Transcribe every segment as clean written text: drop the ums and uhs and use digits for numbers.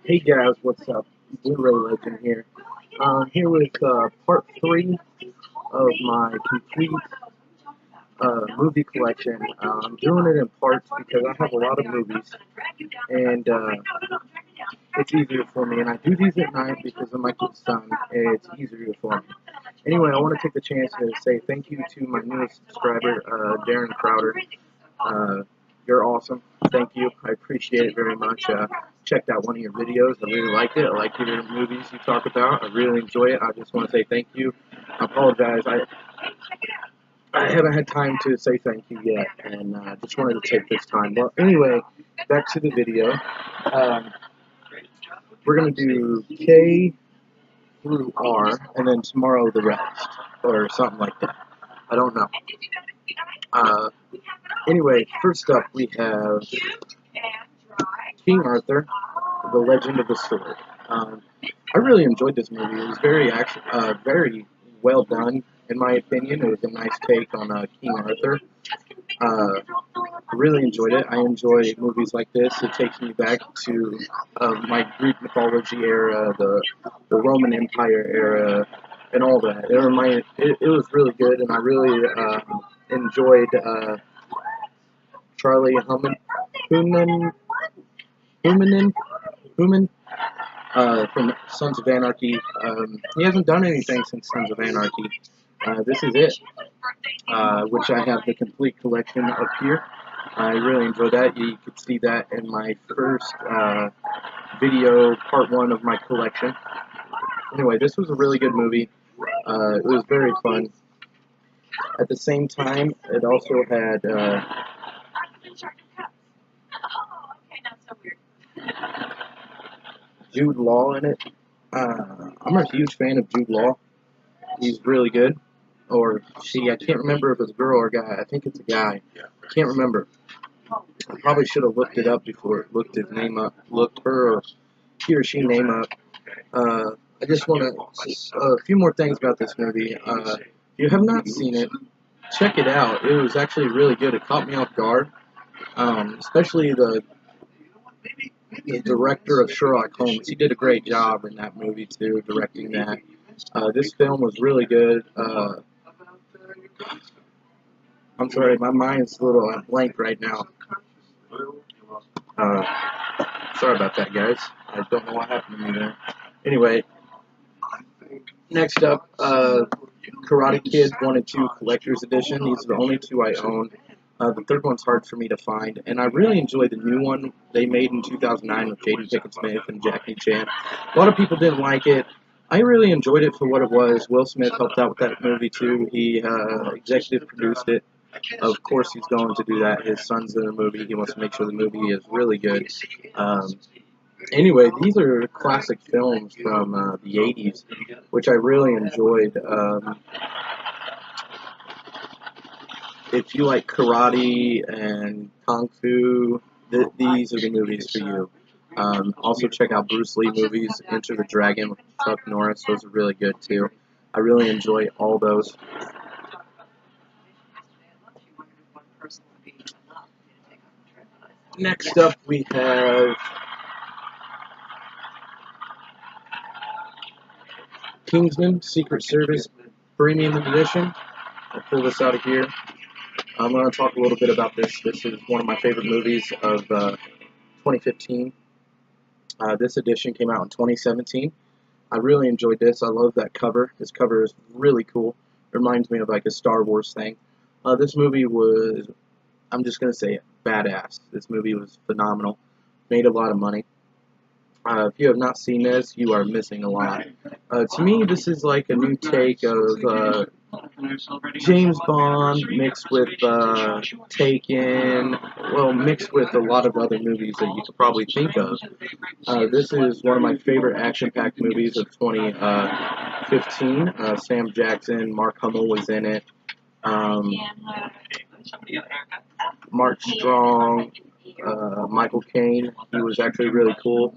Hey guys, what's up? Blu-ray Legend here. Here with part 3 of my complete movie collection. I'm doing it in parts because I have a lot of movies, and it's easier for me. And I do these at night because of my son. It's easier for me. Anyway, I want to take the chance to say thank you to my newest subscriber, Darren Crowder. Uh, you're awesome. Thank you. I appreciate it very much. Checked out one of your videos. I really liked it. I like your movies you talk about. I really enjoy it. I just want to say thank you. I apologize. I haven't had time to say thank you yet, and I just wanted to take this time. Well, anyway, back to the video. Um, we're going to do K through R, and then tomorrow the rest, or something like that. I don't know. Uh, anyway, first up we have King Arthur, The Legend of the Sword. I really enjoyed this movie. It was very well done, in my opinion. It was a nice take on King Arthur. I really enjoyed it. I enjoy movies like this. It takes me back to my Greek mythology era, the Roman Empire era, and all that. It was really good, and I really enjoyed Charlie Human from Sons of Anarchy. He hasn't done anything since Sons of Anarchy. This is it, which I have the complete collection up here. I really enjoyed that. You could see that in my first video, part 1 of my collection. Anyway, this was a really good movie. It was very fun. At the same time, it also had Jude Law in it. I'm a huge fan of Jude Law. He's really good. Or she, I can't remember if it's a girl or a guy. I think it's a guy. I can't remember. I probably should have looked it up before I looked his name up, looked her or he or she name up. I just want to, a few more things about this movie. If you have not seen it, check it out. It was actually really good. It caught me off guard, especially the director of Sherlock Holmes. He did a great job in that movie too, directing that. This film was really good. I'm sorry, my mind's a little blank right now. Sorry about that, guys. I don't know what happened to me there. Anyway, next up, Karate Kid 1 and 2 Collector's Edition. These are the only two I own. The third one's hard for me to find, and I really enjoyed the new one they made in 2009 with Jaden Pickett Smith and Jackie Chan. A lot of people didn't like it. I really enjoyed it for what it was. Will Smith helped out with that movie too. He executive produced it. Of course, he's going to do that. His son's in the movie. He wants to make sure the movie is really good. Anyway, these are classic films from the 80s, which I really enjoyed. If you like karate and kung fu, these are the movies for you. Also, check out Bruce Lee movies, Enter the Dragon with Chuck Norris. Those are really good too. I really enjoy all those. Next up, we have Kingsman Secret Service Premium Edition. I'll pull this out of here. I'm going to talk a little bit about this. This is one of my favorite movies of 2015. This edition came out in 2017. I really enjoyed this. I love that cover. This cover is really cool. It reminds me of like a Star Wars thing. This movie was, I'm just going to say it, badass. This movie was phenomenal. Made a lot of money. If you have not seen this, you are missing a lot. To me, this is like a new take of James Bond mixed with Taken, well, mixed with a lot of other movies that you could probably think of. This is one of my favorite action-packed movies of 2015. Sam Jackson, Mark Hamill was in it. Mark Strong, Michael Caine. He was actually really cool.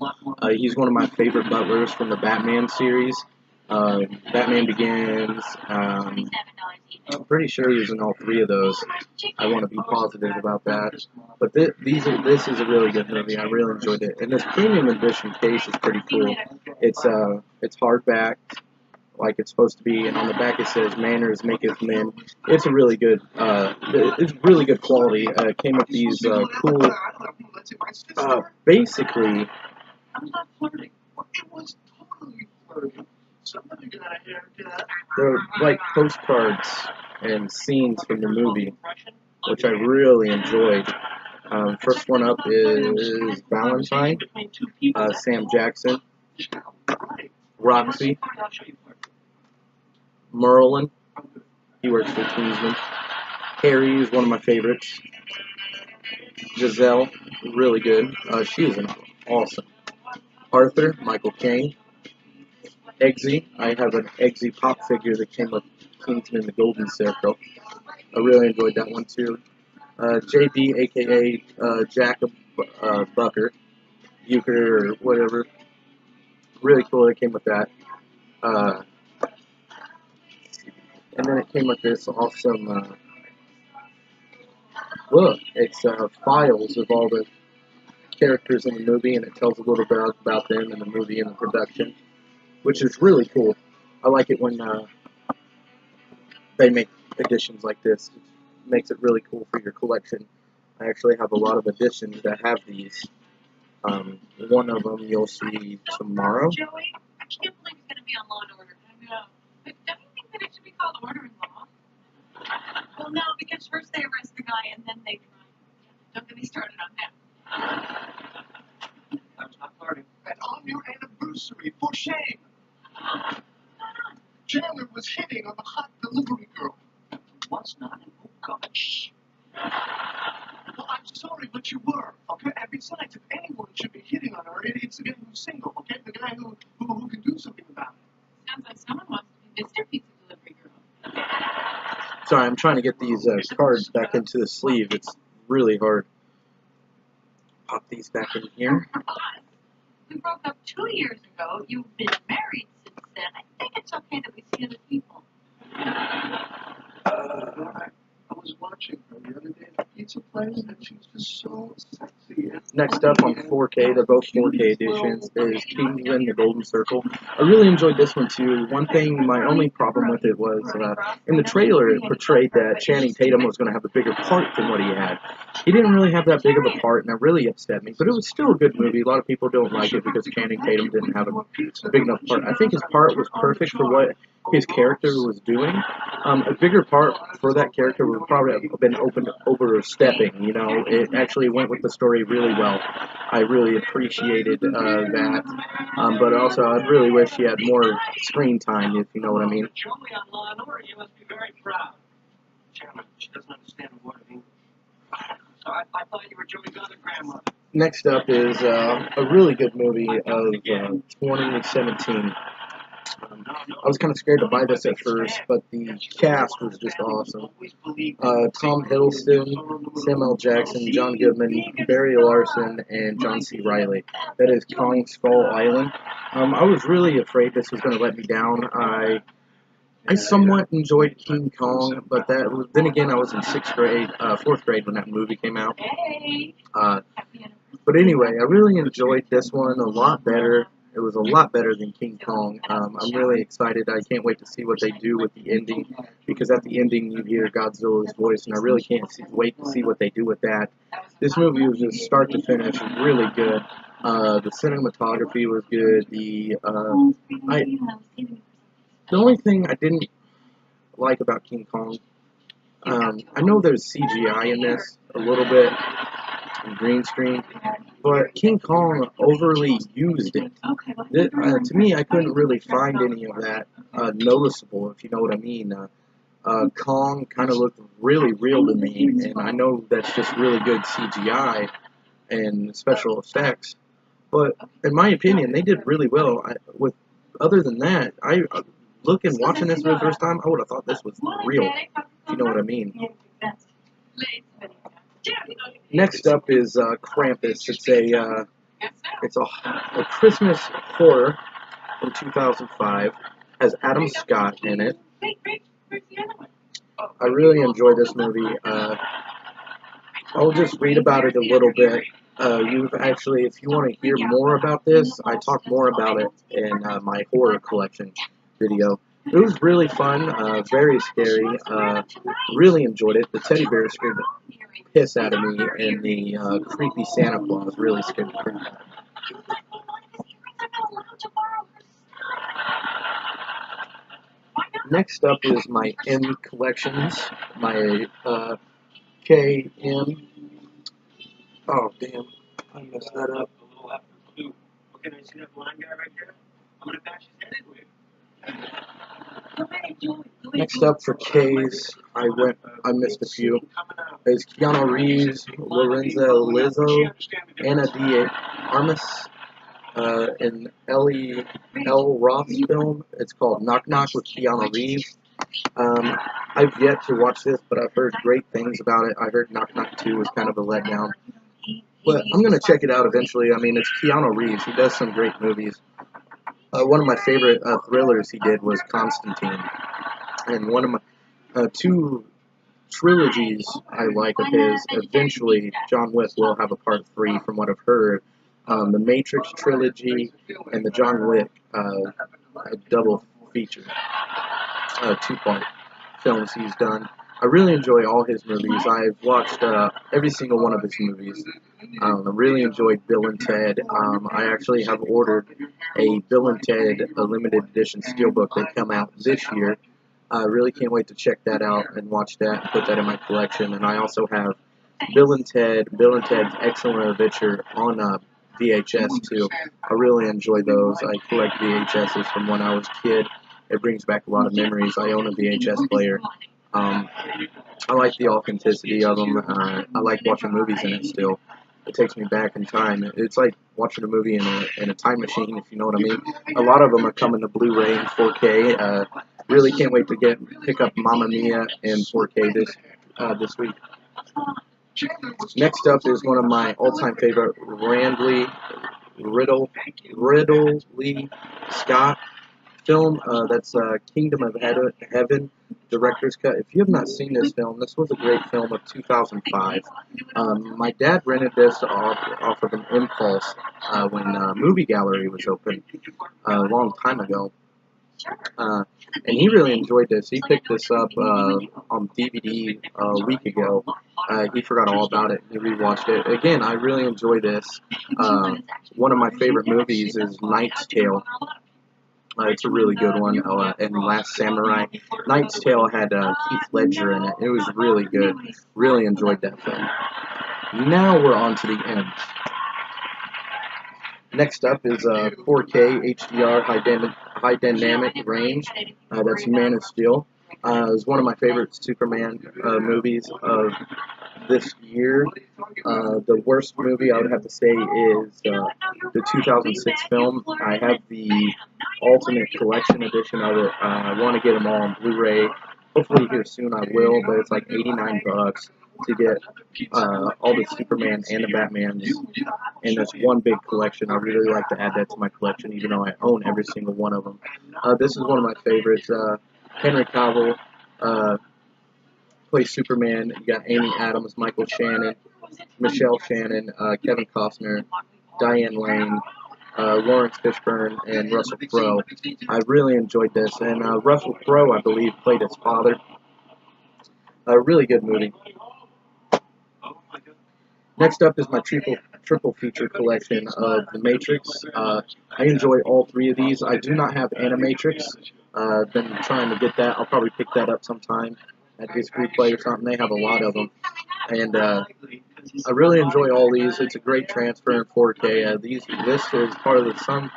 He's one of my favorite butlers from the Batman series. Batman Begins. I'm pretty sure he was in all three of those. I want to be positive about that. But this is a really good movie. I really enjoyed it. And this premium edition case is pretty cool. It's hardback, like it's supposed to be, and on the back it says "Manners maketh men." It's a really good, it's really good quality. It came with these cool, basically, they're like postcards and scenes from the movie, which I really enjoyed. First one up is Valentine, Sam Jackson, Roxy, Merlin. He works for Kingsman. Harry is one of my favorites. Giselle, really good. She is awesome. Arthur, Michael Caine. Eggsy, I have an Eggsy pop figure that came with Kingsman the Golden Circle. I really enjoyed that one too. JB, aka Jacob Bucker, Euchre or whatever. Really cool that came with that. And then it came with this awesome look. It's files of all the characters in the movie, and it tells a little bit about them in the movie and the production, which is really cool. I like it when they make editions like this. It makes it really cool for your collection. I actually have a lot of editions that have these. One of them you'll see tomorrow. Joey, I can't believe it's going to be on Law and Order. I know. But don't you think that it should be called Order in Law? Well, no, because first they arrest the guy and then they try. Don't get me started on that. That's not party. And on your anniversary, for shame. Chandler was hitting on the hot delivery girl. Was not? Oh, gosh. Well, I'm sorry, but you were, okay? And besides, if anyone should be hitting on her, it's the guy who's single, okay? The guy who can do something about it. Sounds like someone wants to be Mr. Pizza Delivery Girl. Sorry, I'm trying to get these cards back into the sleeve. It's really hard. Pop these back in here. We broke up 2 years ago. You've been married since then. I think it's okay that we see other people. I was watching her the other day at a pizza place, and she was just so sexy. Next up on 4K, they're both 4K editions, is Kingsman the Golden Circle. I really enjoyed this one too. One thing, my only problem with it was, in the trailer it portrayed that Channing Tatum was going to have a bigger part than what he had. He didn't really have that big of a part, and that really upset me. But it was still a good movie. A lot of people don't like it because Channing Tatum didn't have a big enough part. I think his part was perfect for what his character was doing. A bigger part for that character would probably have been overstepping. You know, it actually went with the story really well. I really appreciated that. But also, I really wish he had more screen time, if you know what I mean. Joey on Law and Order, you must be very proud. Chairman, she doesn't understand a word of English. So I thought you were Joey's other grandmother. Next up is a really good movie of 2017. I was kind of scared to buy this at first, but the cast was just awesome. Tom Hiddleston, Samuel Jackson, John Goodman, Barry Larson, and John C. Reilly. That is Kong Skull Island. I was really afraid this was going to let me down. I somewhat enjoyed King Kong, but then again, I was in fourth grade when that movie came out. But anyway, I really enjoyed this one a lot better. It was a lot better than King Kong. I'm really excited. I can't wait to see what they do with the ending, because at the ending you hear Godzilla's voice, and I really can't wait to see what they do with that. This movie was just start to finish really good. The cinematography was good. The only thing I didn't like about King Kong, I know there's CGI in this a little bit, and green screen, but King Kong overly used it. To me, I couldn't really find any of that noticeable, if you know what I mean. Kong kind of looked really real to me, and I know that's just really good CGI and special effects, but in my opinion, they did really well. Other than that, watching this for the first time, I would have thought this was real, if you know what I mean. Next up is Krampus. It's a Christmas horror from 2005. Has Adam Scott in it. Where's the other one? I really enjoy this movie. I'll just read about it a little bit. You've actually, if you want to hear more about this, I talk more about it in my horror collection video. It was really fun, very scary. Really enjoyed it. The teddy bear scared the piss out of me, and the creepy Santa Claus really scared the crap out of me. Next up is my M collections, my KM. Oh damn, I messed that up. A little after blue. Okay, I see that blind guy right there? I'm gonna bash his head in with. Next up for K's, I missed a few. Is Keanu Reeves, Lorenzo Lizzo, Anna D. Armas, an Ellie L. Roth film. It's called Knock Knock with Keanu Reeves. I've yet to watch this, but I've heard great things about it. I heard Knock Knock 2 was kind of a letdown. But I'm going to check it out eventually. I mean, it's Keanu Reeves. He does some great movies. One of my favorite thrillers he did was Constantine. And one of my two trilogies I like of his, eventually John Wick will have a part 3 from what I've heard. The Matrix trilogy and the John Wick double feature. 2-part films he's done. I really enjoy all his movies. I've watched every single one of his movies. I really enjoyed Bill and Ted. I actually have ordered a Bill and Ted limited edition steelbook that come out this year. I really can't wait to check that out and watch that and put that in my collection. And I also have Bill and Ted's Excellent Adventure on VHS too. I really enjoy those. I collect VHSs from when I was a kid. It brings back a lot of memories. I own a VHS player. I like the authenticity of them. I like watching movies in it still. It takes me back in time. It's like watching a movie in a time machine, if you know what I mean. A lot of them are coming to Blu-ray and 4K. Really can't wait to pick up Mamma Mia in 4K this week. Next up is one of my all-time favorite, Ridley Scott film. That's Kingdom of Heaven, director's cut. If you have not seen this film, this was a great film of 2005. My dad rented this off of an impulse when Movie Gallery was open a long time ago. And he really enjoyed this. He picked this up on DVD a week ago. He forgot all about it. He rewatched it. Again, I really enjoy this. One of my favorite movies is Knight's Tale. It's a really good one. And Last Samurai. Knight's Tale had Heath Ledger in it. It was really good. Really enjoyed that film. Now we're on to the end. Next up is 4K HDR high dynamic range. That's Man of Steel. It's one of my favorite Superman movies of this year. The worst movie I would have to say is the 2006 film. I have the Ultimate Collection edition of it. I want to get them all on Blu-ray. Hopefully here soon I will, but it's like $89 to get all the Superman and the Batmans in this one big collection. I really like to add that to my collection, even though I own every single one of them. This is one of my favorites. Henry Cavill plays Superman. You got Amy Adams, Michael Shannon, Michelle Shannon, Kevin Costner, Diane Lane, Lawrence Fishburne, and Russell Crowe. I really enjoyed this, and Russell Crowe, I believe, played his father. A really good movie. Next up is my triple feature collection of The Matrix. I enjoy all three of these. I do not have Animatrix. I've been trying to get that. I'll probably pick that up sometime at Disc Replay or something. They have a lot of them. And I really enjoy all these. It's a great transfer in 4K. This is part of the Sun.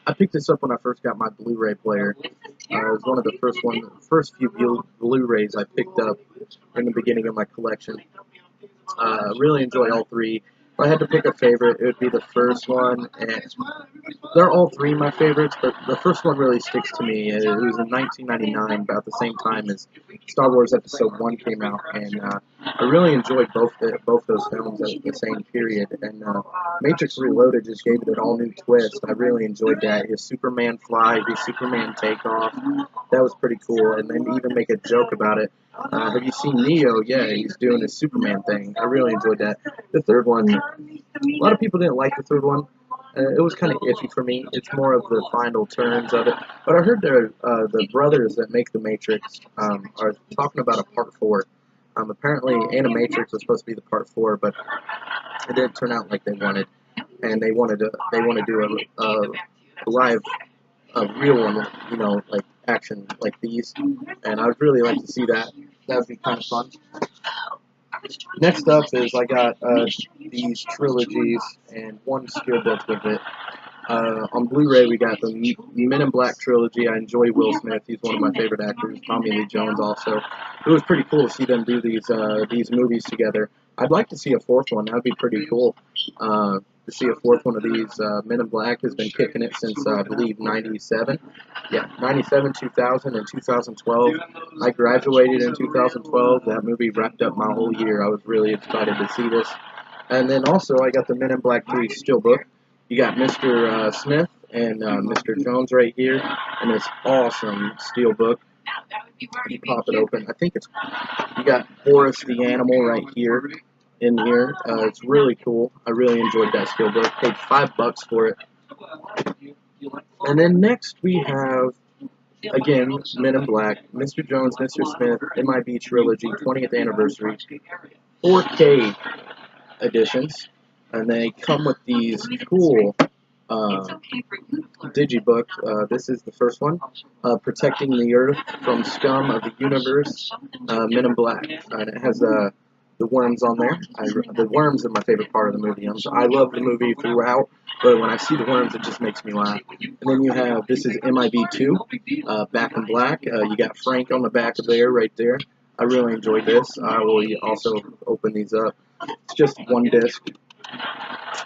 I picked this up when I first got my Blu-ray player. It was one of the first few Blu-rays I picked up in the beginning of my collection. Really enjoy all three. If I had to pick a favorite, it would be the first one, and they're all three my favorites, but the first one really sticks to me. It was in 1999, about the same time as Star Wars Episode 1 came out, and I really enjoyed both those films at the same period, and Matrix Reloaded just gave it an all-new twist. I really enjoyed that. His Superman fly, his Superman takeoff, that was pretty cool, and then even make a joke about it. Have you seen Neo? Yeah, he's doing his Superman thing. I really enjoyed that. The third one, a lot of people didn't like the third one. It was kind of iffy for me. It's more of the final turns of it. But I heard the brothers that make the Matrix are talking about a part 4. Apparently, Animatrix was supposed to be the part 4, but it didn't turn out like they wanted. And they want to do a live, a real one, you know, like action like these. And I'd really like to see that. That would be kind of fun. Next up is I got these trilogies and one steelbook with it. On Blu-ray, we got the Men in Black trilogy. I enjoy Will Smith. He's one of my favorite actors. Tommy Lee Jones also. It was pretty cool to see them do these movies together. I'd like to see a fourth one. That'd be pretty cool. To see a fourth one of these. Men in Black has been kicking it since, I believe, 97. Yeah, 97, 2000, and 2012. I graduated in 2012. That movie wrapped up my whole year. I was really excited to see this. And then also, I got the Men in Black 3 steelbook. You got Mr. Smith and Mr. Jones right here, and this awesome steelbook. You pop it open. I think you got Boris the Animal right here. In here, it's really cool. I really enjoyed that steelbook. Paid $5 for it. And then next we have, again, Men in Black, Mr. Jones, Mr. Smith, MIB Trilogy, 20th Anniversary, 4K editions, and they come with these cool digibook. This is the first one, Protecting the Earth from Scum of the Universe, Men in Black, and it has the worms on there. The worms are my favorite part of the movie. I love the movie throughout, but when I see the worms, it just makes me laugh. And then you have, this is MIB 2, Back in Black. You got Frank on the back of there, right there. I really enjoyed this. I will also open these up. It's just one disc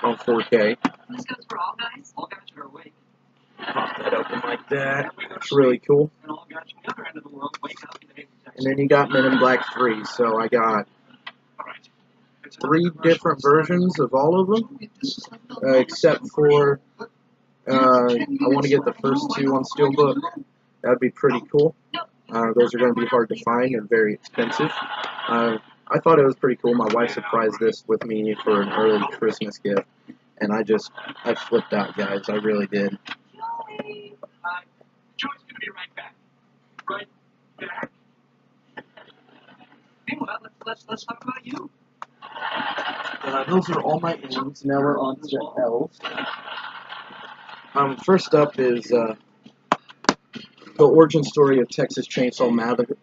on 4K. Pop that open like that. It's really cool. And then you got Men in Black 3. So I got 3 different versions of all of them, except for I want to get the first 2 on steelbook. That would be pretty cool. Those are going to be hard to find and very expensive. I thought it was pretty cool. My wife surprised this with me for an early Christmas gift, and I flipped out, guys. I really did. Joey's gonna be right back. Right back. Meanwhile, let's talk about you. Those are all my M's. Now we're on to the L's. First up is the origin story of Texas Chainsaw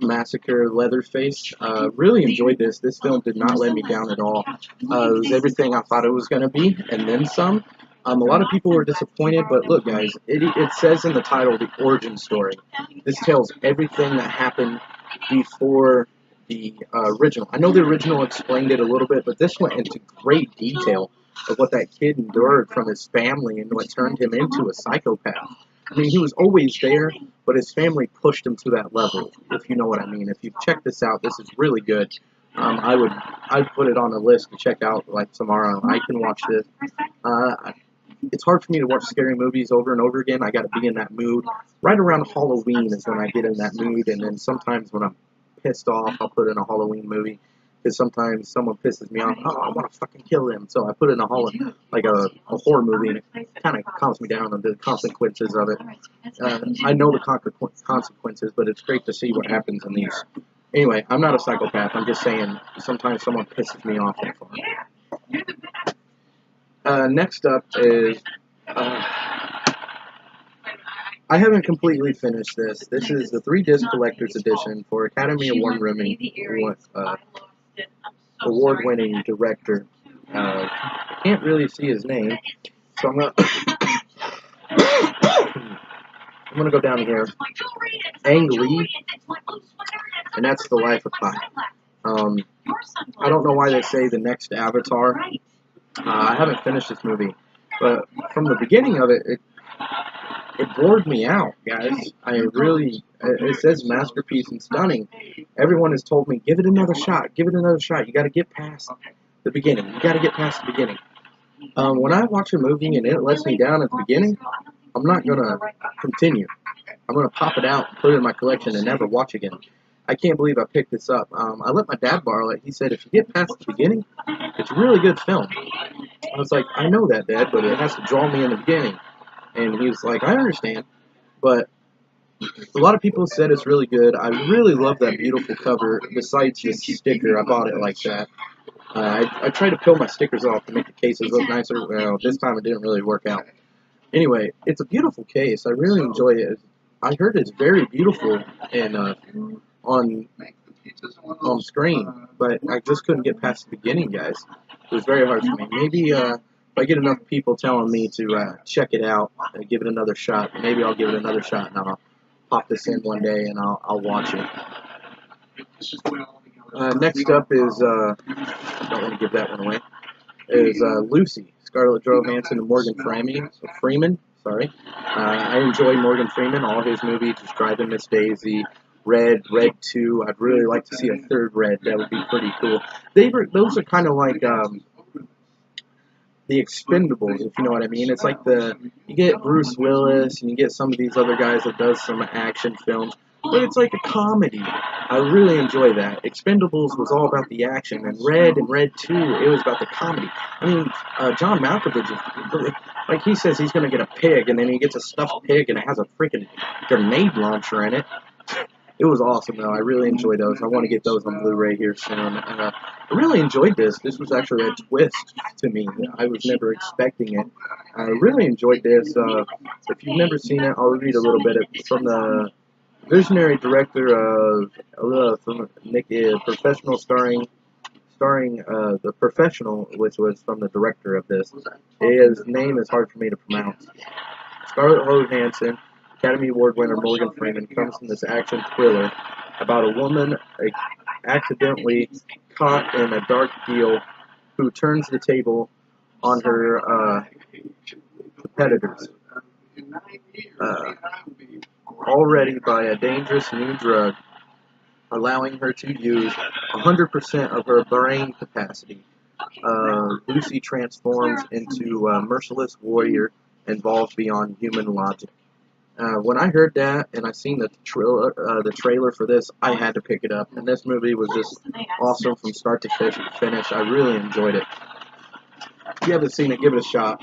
Massacre, Leatherface. Really enjoyed this. This film did not let me down at all. It was everything I thought it was going to be, and then some. A lot of people were disappointed, but look, guys, it says in the title, the origin story. This tells everything that happened before the original. I know the original explained it a little bit, but this went into great detail of what that kid endured from his family and what turned him into a psychopath. I mean, he was always there, but his family pushed him to that level, if you know what I mean. If you check this out, this is really good. I'd put it on the list to check out like tomorrow. I can watch this. It's hard for me to watch scary movies over and over again. I got to be in that mood. Right around Halloween is when I get in that mood, and then sometimes when I'm pissed off, I'll put in a Halloween movie. Because sometimes someone pisses me off. Oh, I want to fucking kill them. So I put in a horror movie, and it kind of calms me down on the consequences of it. I know the consequences, but it's great to see what happens in these. Anyway, I'm not a psychopath. I'm just saying sometimes someone pisses me off. Next up is, I haven't completely finished this. This is the 3-disc collector's edition for Academy Award-winning director. I can't really see his name, so I'm gonna go down here. Ang Lee, and that's The Life of Pi. I don't know why they say the next Avatar. I haven't finished this movie, but from the beginning of it, it bored me out, guys. It says masterpiece and stunning. Everyone has told me, give it another shot, give it another shot. You got to get past the beginning. You got to get past the beginning. When I watch a movie and it lets me down at the beginning, I'm not going to continue. I'm going to pop it out, put it in my collection, and never watch again. I can't believe I picked this up. I let my dad borrow it. He said, if you get past the beginning, it's a really good film. I was like, I know that, Dad, but it has to draw me in the beginning. And he was like, I understand. But a lot of people said it's really good. I really love that beautiful cover. Besides the sticker, I bought it like that. I tried to peel my stickers off to make the cases look nicer. Well, this time it didn't really work out. Anyway, it's a beautiful case. I really enjoy it. I heard it's very beautiful and on screen, but I just couldn't get past the beginning, guys. It was very hard for me. Maybe if I get enough people telling me to check it out and give it another shot, maybe I'll give it another shot and I'll pop this in one day and I'll watch it. Next up is, don't want to give that one away, is Lucy, Scarlett Johansson and Morgan Freeman. I enjoy Morgan Freeman, all his movies, just Driving Miss Daisy, Red 2. I'd really like to see a third Red. That would be pretty cool. Those are kind of like the Expendables, if you know what I mean. It's like you get Bruce Willis and you get some of these other guys that does some action films, but it's like a comedy. I really enjoy that. Expendables was all about the action, and Red 2, it was about the comedy. I mean, John Malkovich, like he says he's going to get a pig, and then he gets a stuffed pig, and it has a freaking grenade launcher in it. It was awesome, though. I really enjoyed those. I want to get those on Blu-ray here soon. I really enjoyed this. This was actually a twist to me. I was never expecting it. I really enjoyed this. If you've never seen it, I'll read a little bit from the visionary director of Professional, starring The Professional, which was from the director of this. His name is hard for me to pronounce. Scarlett Johansson, Academy Award winner Morgan Freeman comes in this action thriller about a woman accidentally caught in a dark deal who turns the table on her competitors. Already by a dangerous new drug, allowing her to use 100% of her brain capacity. Lucy transforms into a merciless warrior involved beyond human logic. When I heard that and I seen the trailer for this, I had to pick it up. And this movie was just awesome from start to finish. I really enjoyed it. If you haven't seen it, give it a shot.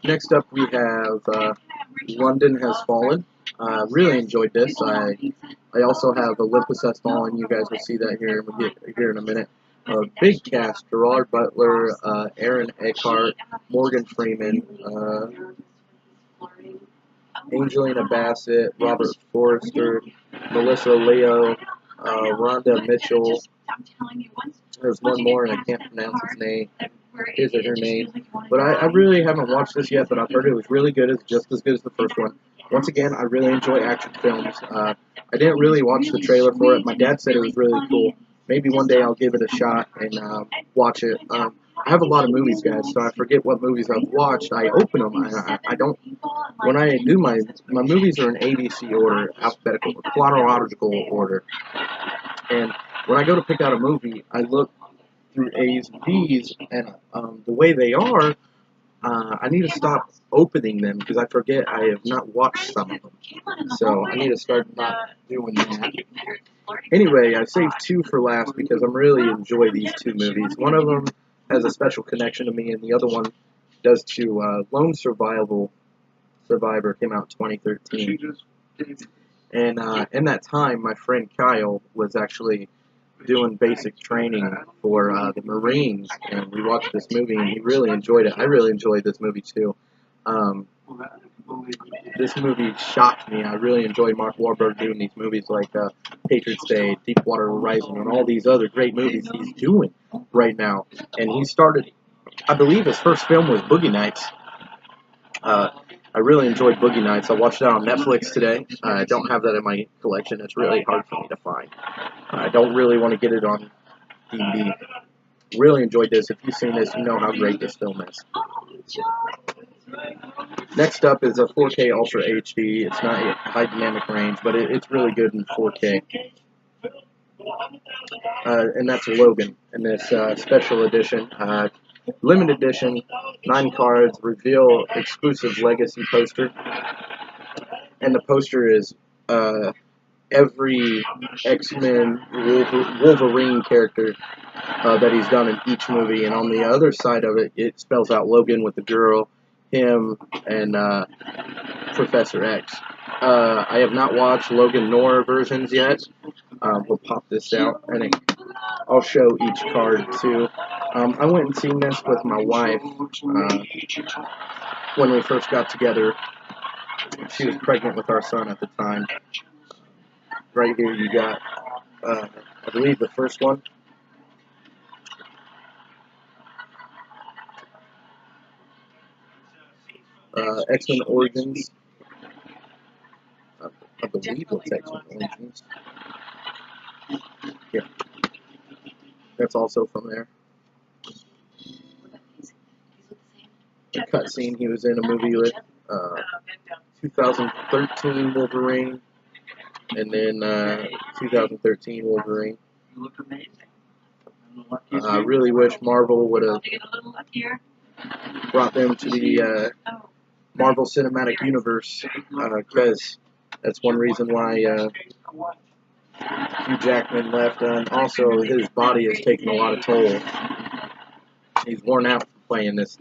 Next up, we have London Has Fallen. Really enjoyed this. I also have Olympus Has Fallen. You guys will see that here in a minute. Big cast: Gerard Butler, Aaron Eckhart, Morgan Freeman, Angelina Bassett, Robert Forster, Melissa Leo, Rhonda Mitchell. There's one more, and I can't pronounce his name. His or her name. But I really haven't watched this yet, but I've heard it was really good. It's just as good as the first one. Once again, I really enjoy action films. I didn't really watch the trailer for it. My dad said it was really cool. Maybe one day I'll give it a shot and watch it. I have a lot of movies, guys, so I forget what movies I've watched. I open them. I don't. When I do my movies are in ABC order, alphabetical, chronological order. And when I go to pick out a movie, I look through A's and B's, and the way they are, I need to stop opening them because I forget I have not watched some of them. So I need to start not doing that. Anyway, I saved two for last because I really enjoy these two movies. One of them has a special connection to me, and the other one does too. Lone Survivor came out in 2013. And in that time, my friend Kyle was actually doing basic training for the Marines, and we watched this movie, and he really enjoyed it. I really enjoyed this movie too. This movie shocked me. I really enjoyed Mark Wahlberg doing these movies like Patriots Day, Deepwater Horizon, and all these other great movies he's doing right now. And he started, I believe his first film was Boogie Nights. I really enjoyed Boogie Nights. I watched it on Netflix today. I don't have that in my collection. It's really hard for me to find. I don't really want to get it on DVD. Really enjoyed this. If you've seen this, you know how great this film is. Next up is a 4K Ultra HD. It's not a high dynamic range, but it's really good in 4K. And that's Logan in this special edition. Limited edition, 9 cards, reveal exclusive legacy poster. And the poster is every X-Men Wolverine character that he's done in each movie. And on the other side of it, it spells out Logan with the girl, him, and Professor X. I have not watched Logan Nora versions yet. We'll pop this out, and I'll show each card too. I went and seen this with my wife when we first got together. She was pregnant with our son at the time. Right here you got, I believe, the first one. X-Men Origins. I believe it's X-Men Origins. Yeah. That's also from there. The cutscene he was in a movie with, 2013 Wolverine, and then 2013 Wolverine. You look amazing. I really wish Marvel would have brought them to the Marvel Cinematic Universe, because that's one reason why Hugh Jackman left, and also his body has taken a lot of toll. He's worn out playing this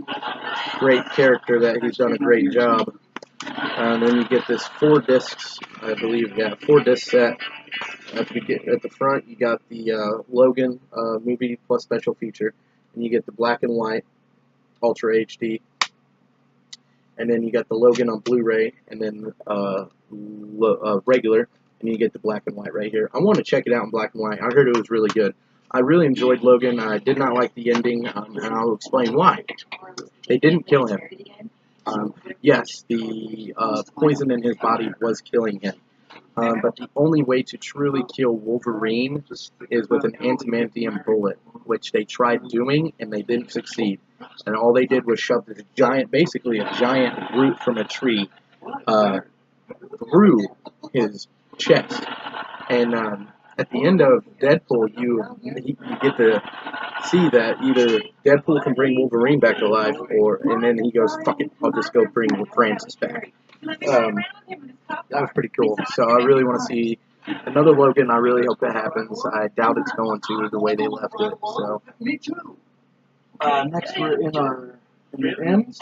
great character that he's done a great job. And then you get this 4 discs, I believe, 4 disc set. At the front, you got the Logan movie plus special feature, and you get the black and white Ultra HD, and then you got the Logan on Blu-ray, and then regular, and you get the black and white right here. I want to check it out in black and white. I heard it was really good. I really enjoyed Logan. I did not like the ending, and I'll explain why. They didn't kill him. Yes, the poison in his body was killing him. But the only way to truly kill Wolverine is with an antimantium bullet, which they tried doing, and they didn't succeed. And all they did was shove this basically a giant root from a tree, through his chest. And at the end of Deadpool, you get to see that either Deadpool can bring Wolverine back to life, and then he goes, fuck it, I'll just go bring Francis back. That was pretty cool. So I really want to see another Logan. I really hope that happens. I doubt it's going to, the way they left it. So Me too. next we're in the ends.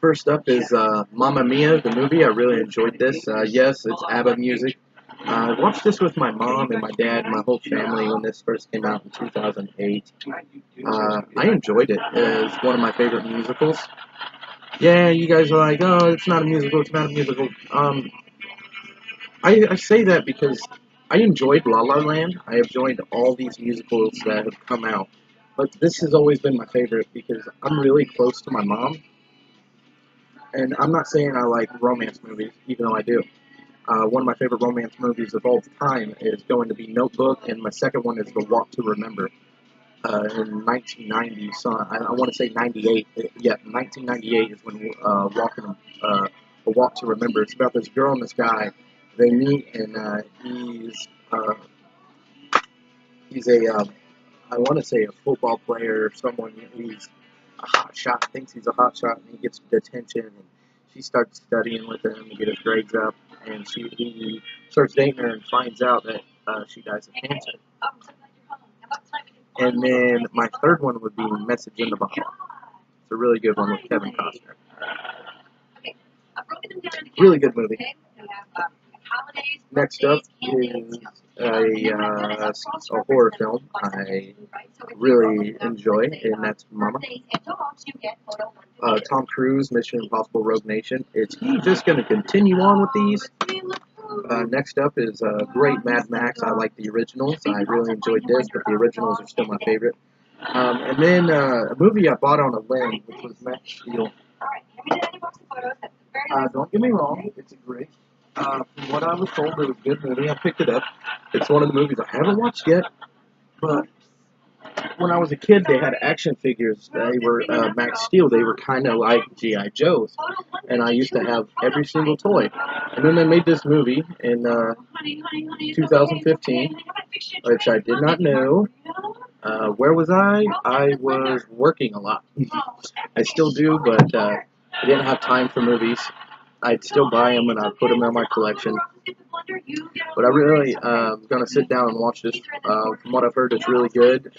First up is Mamma Mia, the movie. I really enjoyed this. Yes, it's ABBA music. I watched this with my mom and my dad and my whole family when this first came out in 2008. I enjoyed it. It's one of my favorite musicals. Yeah, you guys are like, oh, it's not a musical, it's not a musical. I say that because I enjoyed La La Land. I have enjoyed all these musicals that have come out. But this has always been my favorite because I'm really close to my mom. And I'm not saying I like romance movies, even though I do. One of my favorite romance movies of all time is going to be Notebook, and my second one is The Walk to Remember. In 1990, so I want to say 98. Yeah, 1998 is when The Walk to Remember. It's about this girl and this guy. They meet, and he's a I want to say a football player or someone. He's a hot shot, thinks he's a hot shot, and he gets detention. And she starts studying with him to get his grades up, and he starts dating her and finds out that she dies of cancer. And then my third one would be Message in the Bottle. It's a really good one with Kevin Costner. Really good movie. Next up is a horror film I really enjoy, and that's Mama. Tom Cruise, Mission Impossible Rogue Nation. Is he just going to continue on with these? Next up is great Mad Max. I like the originals. I really enjoyed this, but the originals are still my favorite. And then a movie I bought on a whim, which was Max Steel. Don't get me wrong, it's a great. From what I was told, it was a good movie. I picked it up. It's one of the movies I haven't watched yet, But when I was a kid, they had action figures. They were Max Steel. They were kind of like G.I. Joes. And I used to have every single toy. And then they made this movie in 2015, which I did not know. Where was I? I was working a lot. I still do, but I didn't have time for movies. I'd still buy them and I'd put them in my collection. But I really going to sit down and watch this. From what I've heard, it's really good.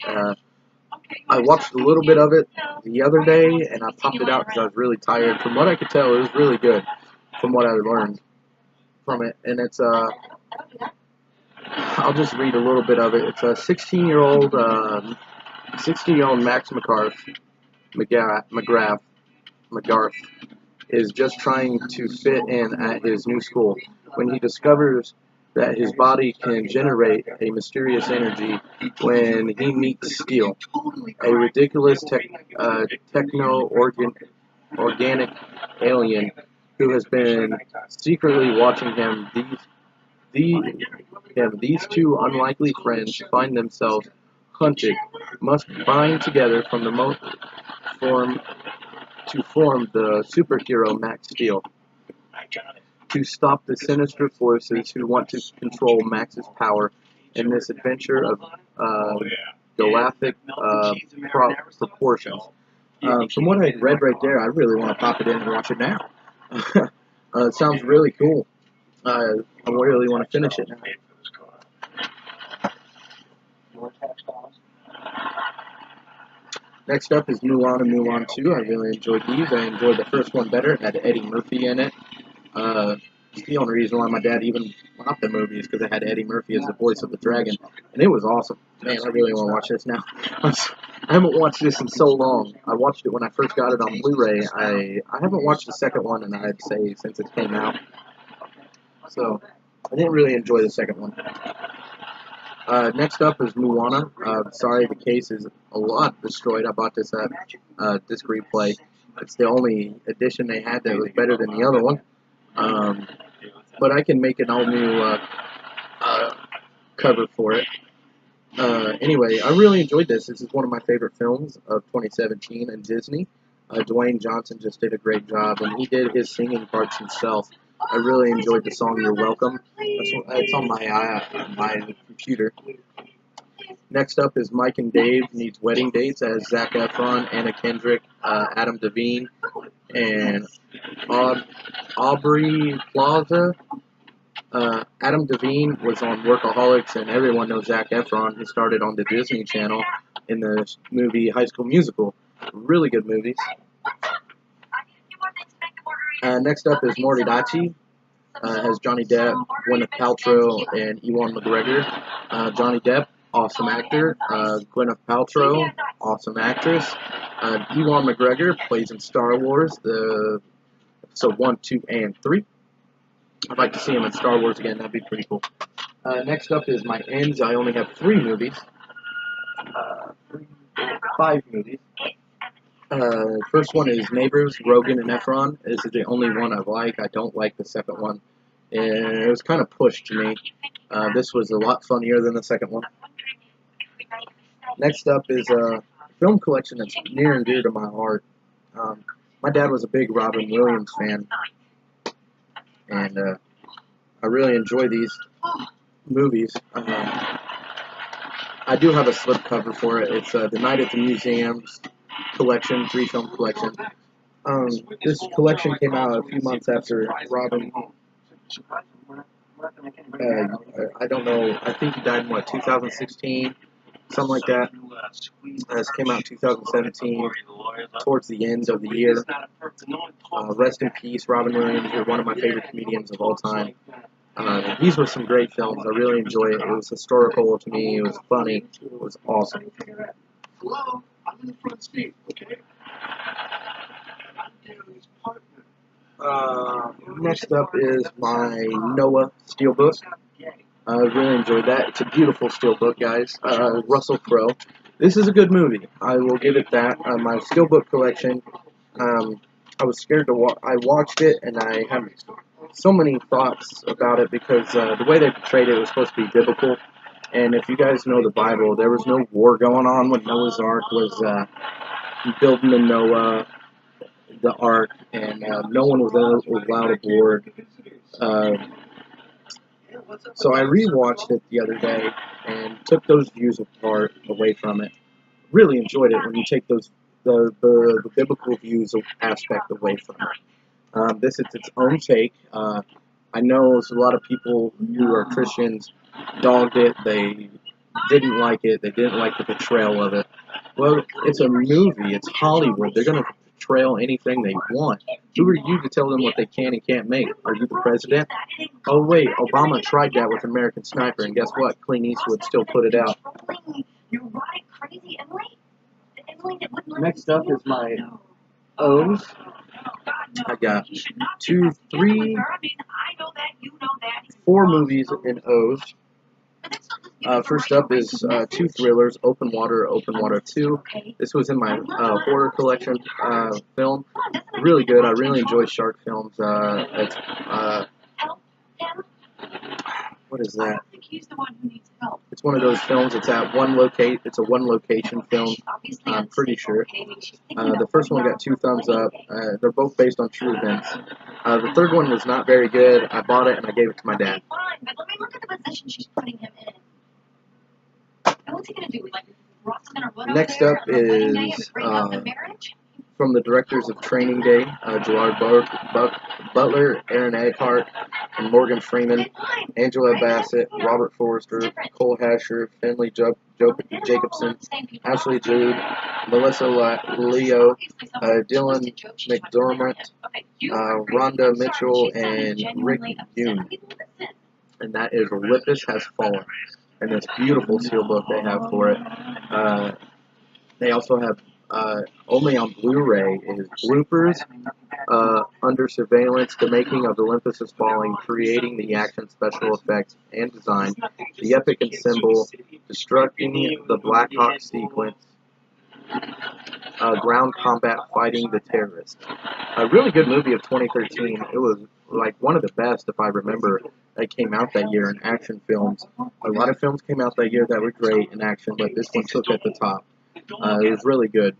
I watched a little bit of it the other day and I popped it out because I was really tired. From what I could tell, it was really good from what I learned from it. And it's I'll just read a little bit of it. It's a 16-year-old Max McGrath is just trying to fit in at his new school when he discovers that his body can generate a mysterious energy when he meets Steel, a ridiculous techno-organic alien who has been secretly watching him. These two unlikely friends find themselves hunted, must bind together to form the superhero Max Steel to stop the sinister forces who want to control Max's power in this adventure of galactic proportions. From what I read right there, I really want to pop it in and watch it now. It sounds really cool. I really want to finish it now. Next up is Mulan and Mulan 2. I really enjoyed these. I enjoyed the first one better. It had Eddie Murphy in it. It's the only reason why my dad even bought the movie is because it had Eddie Murphy as the voice of the dragon. And it was awesome. Man, I really want to watch this now. I haven't watched this in so long. I watched it when I first got it on Blu-ray. I haven't watched the second one, and I'd say since it came out. So, I didn't really enjoy the second one. Next up is Moana. Sorry, the case is a lot destroyed. I bought this at Disc Replay. It's the only edition they had that was better than the other one. But I can make an all-new cover for it. Anyway, I really enjoyed this. This is one of my favorite films of 2017 in Disney. Dwayne Johnson just did a great job, and he did his singing parts himself. I really enjoyed the song "You're Welcome." It's on my computer. Next up is Mike and Dave Needs Wedding Dates as Zac Efron, Anna Kendrick, Adam Devine, and Aubrey Plaza. Adam Devine was on Workaholics, and everyone knows Zac Efron. He started on the Disney Channel in the movie High School Musical. Really good movies. Next up is Moriarty. Has Johnny Depp, Gwyneth Paltrow, and Ewan McGregor. Johnny Depp, awesome actor. Gwyneth Paltrow, awesome actress. Ewan McGregor plays in Star Wars, the episode 1, 2, and 3. I'd like to see him in Star Wars again. That'd be pretty cool. Next up is my ends. I only have 5 movies. First one is Neighbors, Rogen and Efron. This is the only one I like. I don't like the second one. And it was kind of pushed to me. This was a lot funnier than the second one. Next up is a film collection that's near and dear to my heart. My dad was a big Robin Williams fan. And I really enjoy these movies. I do have a slipcover for it. It's the Night at the Museum's collection, 3-film collection. This collection came out a few months after Robin. I don't know. I think he died in 2016, something like that. This came out in 2017, towards the end of the year. Rest in peace, Robin Williams. You're one of my favorite comedians of all time. These were some great films. I really enjoy it. It was historical to me. It was funny. It was awesome. Hello, I'm in the front seat, okay? I'm Gary's partner. Next up is my Noah Steelbook. I really enjoyed that. It's a beautiful steelbook, guys. Russell Crowe. This is a good movie. I will give it that. My steelbook collection, I was scared to watch. I watched it, and I have so many thoughts about it because the way they portrayed it was supposed to be biblical, And if you guys know the Bible, there was no war going on when Noah's Ark was building the ark, and no one was allowed aboard. So I rewatched it the other day and took those views away from it. Really enjoyed it when you take the biblical views aspect away from it. This is its own take. I know there's a lot of people who are Christians dogged it. They didn't like it. They didn't like the portrayal of it. Well, it's a movie. It's Hollywood. They're going to portray anything they want. Who are you to tell them what they can and can't make? Are you the president? Oh, wait. Obama tried that with American Sniper, and guess what? Clint Eastwood still put it out. Next up is my O's. I got 2, 3, 4 movies in O's. First up is 2 thrillers, Open Water 2. This was in my horror collection film. Really good. I really enjoy shark films. It's what is that? It's one of those films. It's at one locate. It's a one location film. I'm pretty sure. The first one got 2 thumbs up. They're both based on true events. The third one was not very good. I bought it and I gave it to my dad. But let me look at the position she's putting him in. And what's he gonna do? Like rock him in her butt over Next there up on the wedding day is and break up the marriage? from the directors of Training Day, Gerard Butler, Aaron Eckhart, and Morgan Freeman, Angela Bassett, Robert Forster, Cole Hasher, Finley Jacobson, Ashley Judd, Melissa Leo, Dylan McDermott, Rhonda Mitchell, and Rick Yoon. And that is Olympus Has Fallen. And this beautiful steelbook they have for it. They also have only on Blu-ray is bloopers, Under Surveillance, the making of Olympus Has Fallen, creating the action, special effects, and design, the epic and symbol, destructing the Black Hawk sequence, ground combat fighting the terrorists. A really good movie of 2013. It was like one of the best, if I remember, that came out that year in action films. A lot of films came out that year that were great in action, but this one took at the top. It was really good.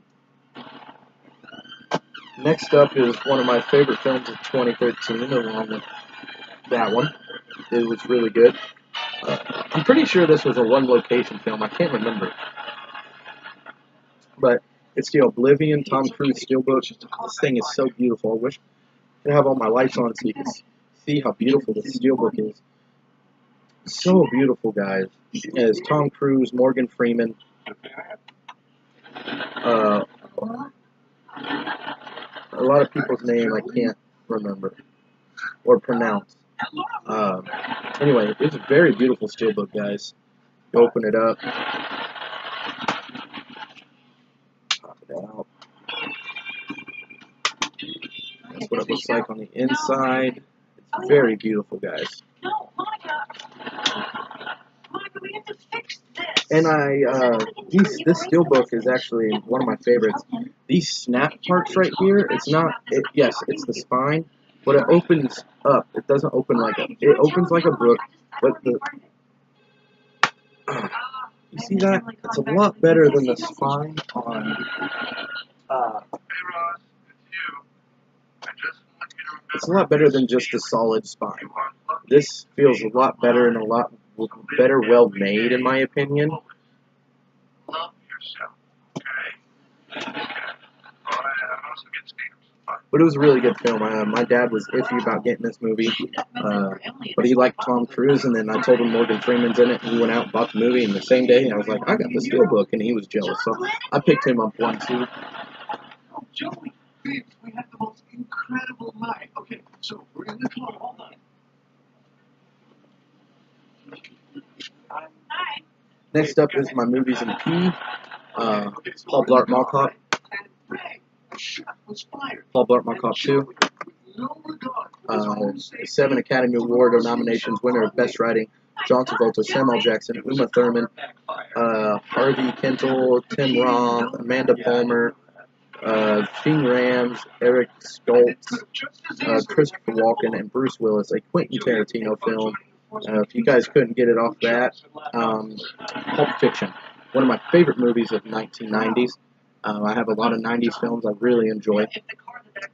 Next up is one of my favorite films of 2013, along with that one. It was really good. I'm pretty sure this was a one-location film. I can't remember. But it's the Oblivion Tom Cruise steelbook. This thing is so beautiful. I wish I could have all my lights on so you can see how beautiful this steelbook is. So beautiful, guys. As Tom Cruise, Morgan Freeman, a lot of people's name I can't remember or pronounce. Anyway, it's a very beautiful steelbook, guys. You open it up. Pop it out. That's what it looks like on the inside. It's very beautiful, guys. No, Monica, we have to fix this. And this steelbook is actually one of my favorites. These snap parts right here, it's not, yes, it's the spine, but it opens up. It doesn't open like it opens like a book, but you see that? It's a lot better than the spine on, it's a lot better than just the solid spine. This feels a lot better and a lot better well made, in my opinion. Love yourself, okay? But it was a really good film. My dad was iffy about getting this movie, but he liked Tom Cruise, and then I told him Morgan Freeman's in it, and he went out and bought the movie, and the same day I was like, I got the steelbook, and he was jealous, so I picked him up one too. Oh, Joey, babes, we had the most incredible night. Okay, so we're in the car all night. Hi. Next up is my movies in P. Paul Blart Mall Cop. Paul Blart Mall Cop 2. 7 Academy Award nominations, winner of Best Writing, John Travolta, Samuel Jackson, Uma Thurman, Harvey Keitel, Tim Roth, Amanda Palmer, Ving Rhames, Eric Stoltz, Christopher Walken, and Bruce Willis, a Quentin Tarantino film. If you guys couldn't get it off that, Pulp Fiction, one of my favorite movies of 1990s. I have a lot of 90s films I really enjoy,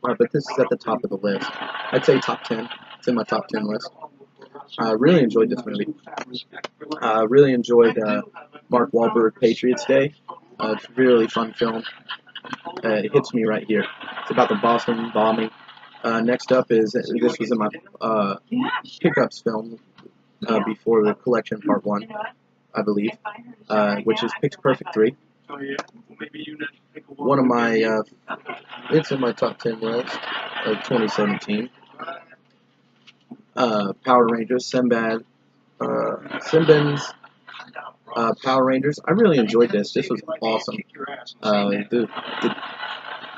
but this is at the top of the list. I'd say top 10. It's in my top 10 list. I really enjoyed this movie. I really enjoyed Mark Wahlberg, Patriots Day. It's a really fun film. It hits me right here. It's about the Boston bombing. Next up is, this was in my Pickups film before the collection part 1, I believe, which is Pitch Perfect 3. One of my, it's in my top 10 list of 2017. Power Rangers, Sinbad's Power Rangers. I really enjoyed this. This was awesome.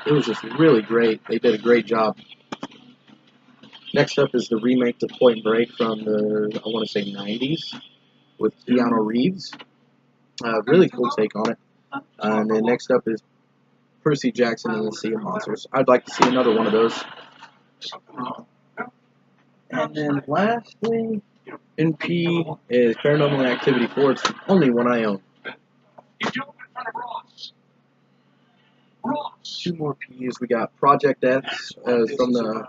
It was just really great. They did a great job. Next up is the remake to Point Break from the, I want to say, 90s with Keanu Reeves. Really cool take on it. And then next up is Percy Jackson and the Sea of Monsters. I'd like to see another one of those. And then lastly, in P is Paranormal Activity 4. It's the only one I own. Two more P's. We got Project X from the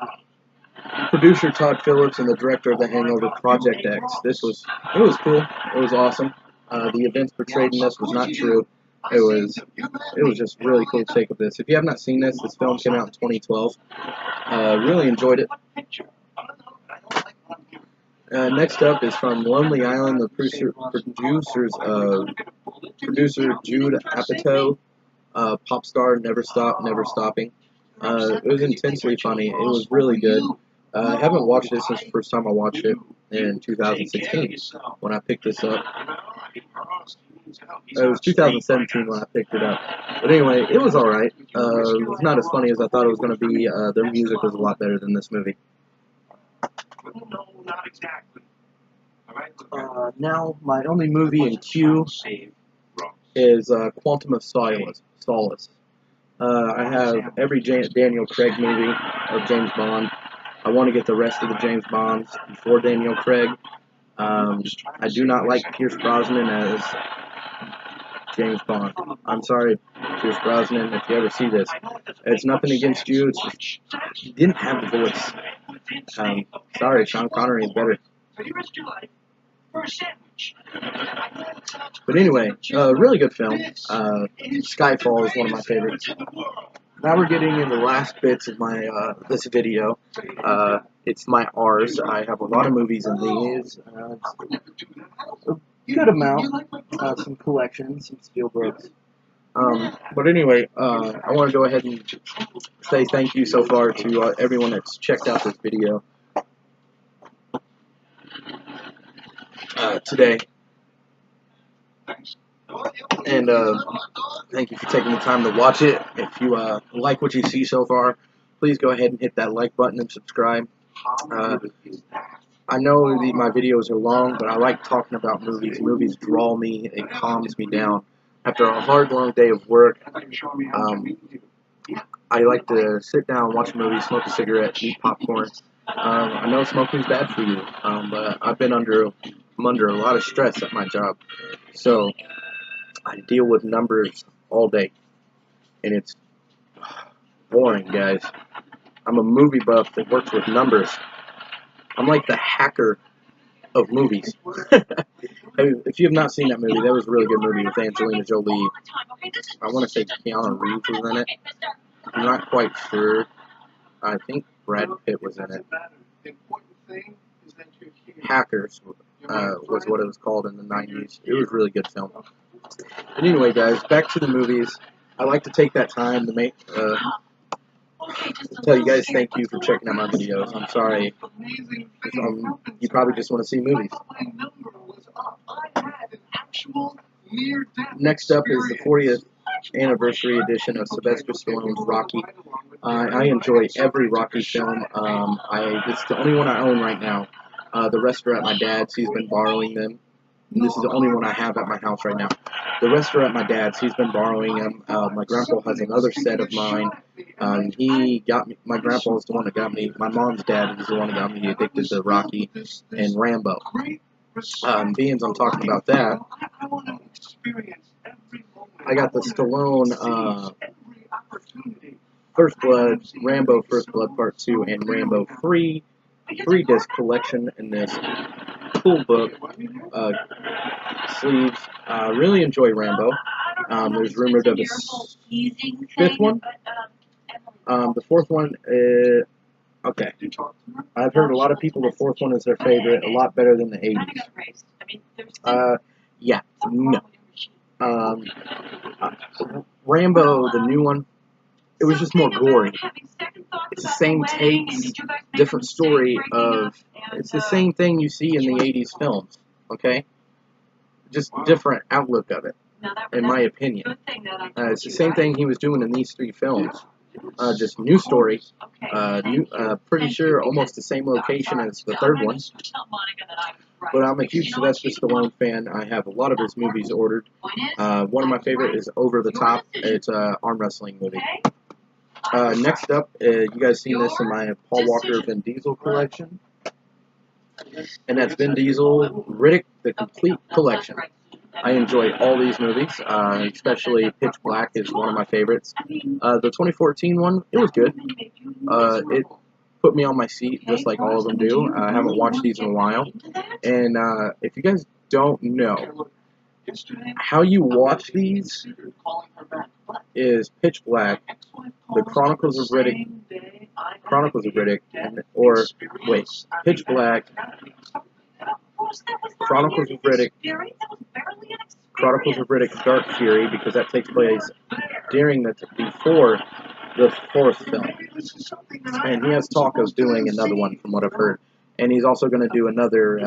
producer Todd Phillips and the director of The Hangover, Project X. It was cool. It was awesome. The events portrayed in this was not true. It was just really cool take of this. If you have not seen this film came out in 2012. Really enjoyed it. Next up is from Lonely Island, the producer Jude Apatow, pop star, Never Stop, Never Stopping. It was intensely funny. It was really good. I haven't watched this since the first time I watched it in 2016 when I picked this up. It was 2017 when I picked it up. But anyway, it was alright. It was not as funny as I thought it was going to be. Their music was a lot better than this movie. No, not exactly. Now, my only movie in queue is Quantum of Solace. I have every Daniel Craig movie of James Bond. I want to get the rest of the James Bonds before Daniel Craig. I do not like Pierce Brosnan as James Bond. I'm sorry, Pierce Brosnan, if you ever see this. It's nothing against you. It's just, he didn't have the voice. Sorry, Sean Connery is better. But anyway, really good film. Skyfall is one of my favorites. Now we're getting into the last bits of my this video. It's my R's. I have a lot of movies in these. A good amount. Some collections, some steelbooks. But anyway, I want to go ahead and say thank you so far to everyone that's checked out this video today. And thank you for taking the time to watch it. If you like what you see so far, please go ahead and hit that like button and subscribe. I know my videos are long, but I like talking about movies. Movies draw me. It calms me down. After a hard, long day of work, I like to sit down, watch a movie, smoke a cigarette, eat popcorn. I know smoking's bad for you, but I'm under a lot of stress at my job. So I deal with numbers all day, and it's boring, guys. I'm a movie buff that works with numbers. I'm like the hacker of movies. If you have not seen that movie, that was a really good movie with Angelina Jolie. I want to say Keanu Reeves was in it. I'm not quite sure. I think Brad Pitt was in it. Hackers was what it was called in the 90s. It was a really good film. But anyway, guys, back to the movies. I like to take that time to make tell you guys thank you for checking out my videos. I'm sorry. You probably just want to see movies. Next up is the 40th anniversary edition of Sylvester Stallone's Rocky. I enjoy every Rocky film. It's the only one I own right now. The rest are at my dad's. He's been borrowing them. and this is the only one I have at my house right now. The rest are at my dad's. He's been borrowing them. My grandpa has another set of mine. He got me. My grandpa is the one that got me. My mom's dad is the one that got me addicted to Rocky and Rambo. Being I'm talking about that, I got the Stallone First Blood, Rambo First Blood Part 2, and Rambo 3 3-disc collection in this cool book sleeves. Really enjoy Rambo. There's rumored of a fifth one. The fourth one is okay. I've heard a lot of people the fourth one is their favorite, a lot better than the 80s. Yeah, no. Rambo, the new one, it was just more gory. It's the same takes, different story of, it's the same thing you see in the 80s films, okay? Just different outlook of it, in my opinion. It's the same thing he was doing in these 3 films. Just new story, pretty sure almost the same location as the third one. But I'm a huge Sylvester Stallone fan. I have a lot of his movies ordered. One of my favorite is Over the Top. It's an arm wrestling movie. Next up, you guys seen this in my Paul Walker Vin Diesel collection. And that's Vin Diesel, Riddick, the complete collection. I enjoy all these movies, especially Pitch Black is one of my favorites. The 2014 one, it was good. It put me on my seat, just like all of them do. I haven't watched these in a while. And if you guys don't know, how you watch these is Pitch Black, The Chronicles of Riddick, or wait, Pitch Black, Chronicles of Riddick, Dark Fury, because that takes place before the 4th film. And he has talk of doing another one, from what I've heard. And he's also going to do another,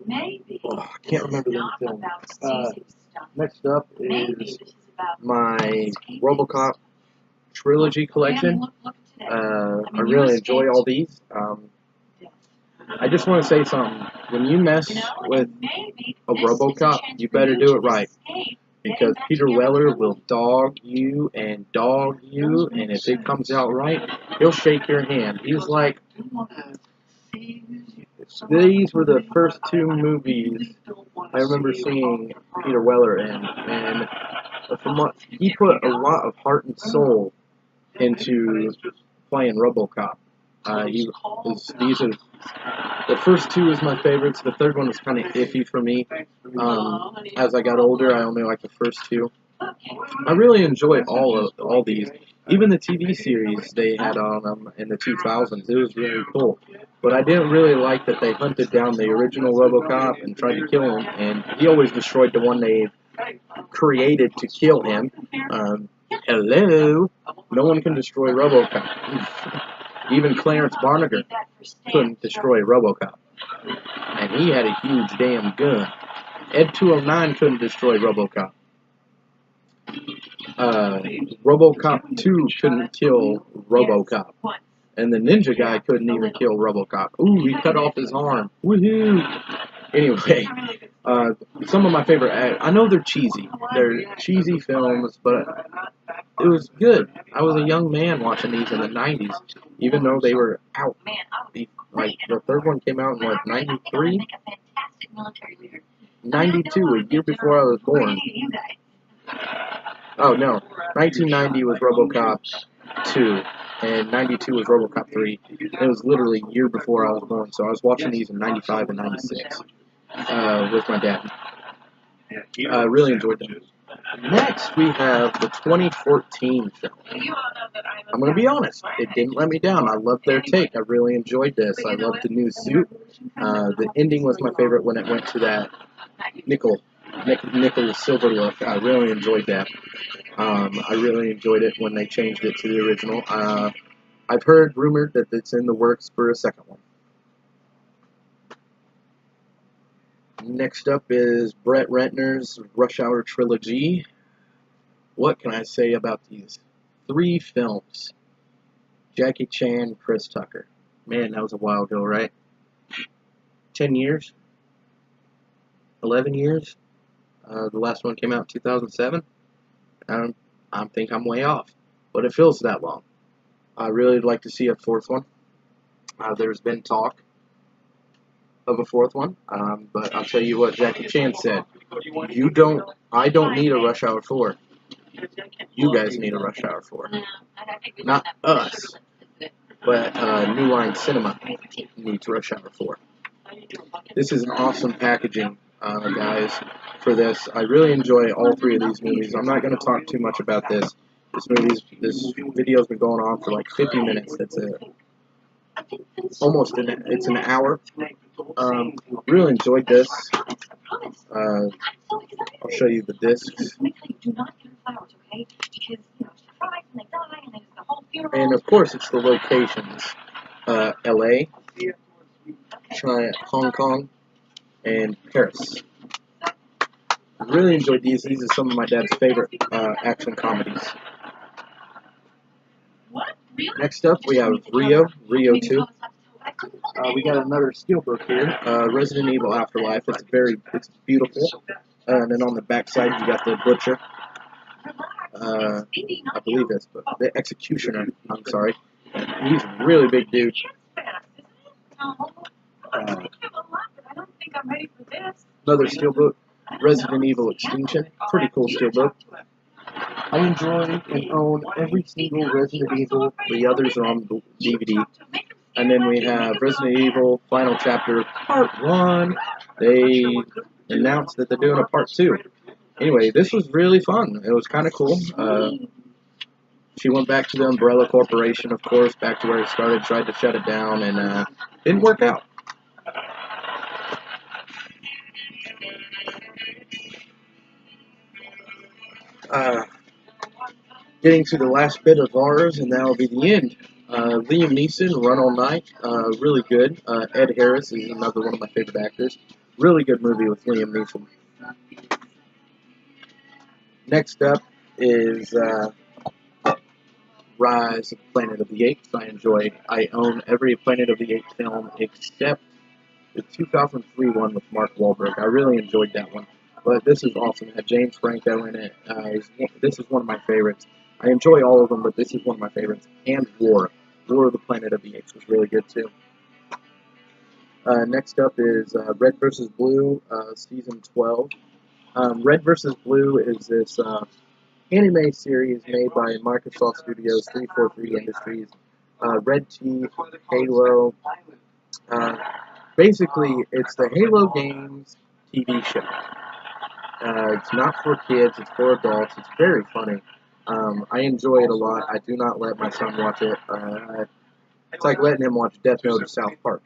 I can't remember the film. Next up is my RoboCop trilogy collection. I really enjoy all these. I just want to say something. When you mess with a RoboCop, you better do it right. Because Peter Weller will dog you, and if it comes out right, he'll shake your hand. He's like, these were the first 2 movies I remember seeing Peter Weller in, and from what he put a lot of heart and soul into playing RoboCop. These are the first 2 is my favorites. The third one was kind of iffy for me. As I got older, I only liked the first 2. I really enjoy all these. Even the TV series they had on them in the 2000s, it was really cool. But I didn't really like that they hunted down the original RoboCop and tried to kill him, and he always destroyed the one they created to kill him. Hello? No one can destroy RoboCop. Even Clarence Barnager couldn't destroy RoboCop. And he had a huge damn gun. Ed 209 couldn't destroy RoboCop. RoboCop 2 couldn't kill RoboCop. And the ninja guy couldn't even kill RoboCop. Ooh, he cut off his arm. Woohoo! Anyway, some of my favorite I know they're cheesy. They're cheesy films, but it was good. I was a young man watching these in the 90s, even though they were out. Like, the third one came out in, what, 93? 92, a year before I was born. Oh, no. 1990 was RoboCop 2, and 92 was RoboCop 3. It was literally a year before I was born, so I was watching these in 95 and 96 with my dad. I really enjoyed them. Next, we have the 2014 film. I'm going to be honest, it didn't let me down. I loved their take. I really enjoyed this. I loved the new suit. The ending was my favorite when it went to that nickel silver look. I really enjoyed that. I really enjoyed it when they changed it to the original. I've heard rumored that it's in the works for a second one. Next up is Brett Ratner's Rush Hour trilogy. What can I say about these 3 films? Jackie Chan, Chris Tucker. Man, that was a while ago, right? 10 years? 11 years. The last one came out in 2007. I think I'm way off, but it feels that long. I really would like to see a fourth one. There's been talk of a fourth one, but I'll tell you what Jackie Chan said. I don't need a Rush Hour 4. You guys need a Rush Hour 4. Not us, but New Line Cinema needs Rush Hour 4. This is an awesome packaging, guys, for this. I really enjoy all three of these movies. I'm not going to talk too much about this. This video's been going on for like 50 minutes. It's it's an hour. Really enjoyed this. I'll show you the discs. And of course, it's the locations. LA, China, Hong Kong, and Paris. I really enjoyed these. These are some of my dad's favorite action comedies. Next up, we have Rio 2. We got another steelbook here, Resident Evil Afterlife. It's beautiful. And then on the back side, you got the Butcher. I believe that's the Executioner. I'm sorry. He's a really big dude. Another steelbook, Resident Evil Extinction. Pretty cool steelbook. I enjoy and own every single Resident Evil. The others are on DVD. And then we have Resident Evil Final Chapter Part 1. They announced that they're doing a Part 2. Anyway, this was really fun. It was kind of cool. She went back to the Umbrella Corporation, of course, back to where it started, tried to shut it down, and didn't work out. Getting to the last bit of ours, and that'll be the end. Liam Neeson, Run All Night, really good. Ed Harris is another one of my favorite actors. Really good movie with Liam Neeson. Next up is Rise of the Planet of the Apes. I own every Planet of the Apes film except the 2003 one with Mark Wahlberg. I really enjoyed that one. But this is awesome. It had James Franco in it. This is one of my favorites. I enjoy all of them, but this is one of my favorites. And War of the Planet of the Apes was really good too. Next up is Red vs. Blue, Season 12. Red vs. Blue is this anime series made by Microsoft Studios, 343 Industries, Red Teeth, Halo. Basically, it's the Halo games TV show. It's not for kids, it's for adults. It's very funny. I enjoy it a lot. I do not let my son watch it. It's like letting him watch Death Note or South Park.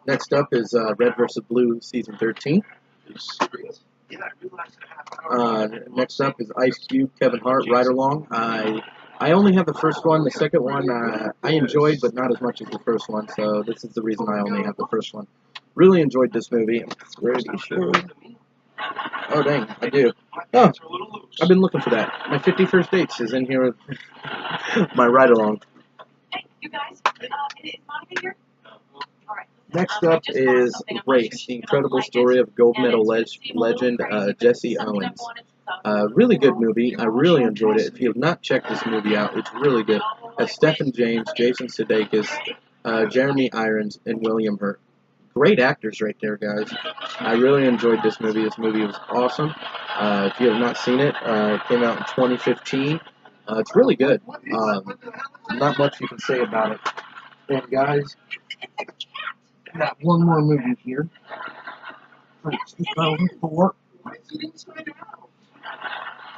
Next up is Red vs. Blue Season 13. Next up is Ice Cube, Kevin Hart, Ride Along. I only have the first one. The second one I enjoyed, but not as much as the first one, so this is the reason I only have the first one. Really enjoyed this movie. Pretty sure. Oh, dang, I do. Oh, I've been looking for that. My 51st Dates is in here with my Ride Along. Hey, you guys, is Monica here? All right. Next up is Race, the incredible story of gold medal legend Jesse Owens. Really good movie. I really enjoyed it. If you have not checked this movie out, it's really good. As Stephen James, Jason Sudeikis, Jeremy Irons, and William Hurt. Great actors right there, guys. I really enjoyed this movie. This movie was awesome. If you have not seen it, it came out in 2015. It's really good. Not much you can say about it. And guys, got one more movie here from 2004.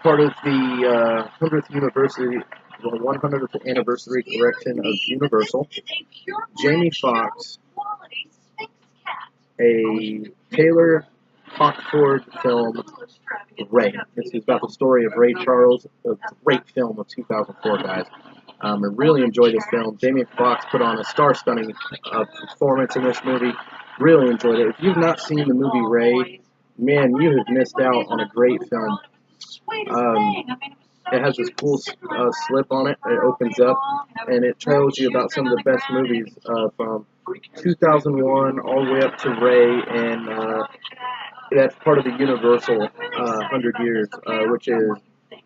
Part of the 100th anniversary collection of Universal. Jamie Foxx, a Taylor Hawkford film, Ray. This is about the story of Ray Charles, a great film of 2004, guys. I really enjoyed this film. Jamie Foxx put on a star-stunning performance in this movie. Really enjoyed it. If you've not seen the movie Ray, man, you have missed out on a great film. It has this cool slip on it. It opens up, and it tells you about some of the best movies from 2001 all the way up to Ray, and that's part of the Universal 100 Years, which is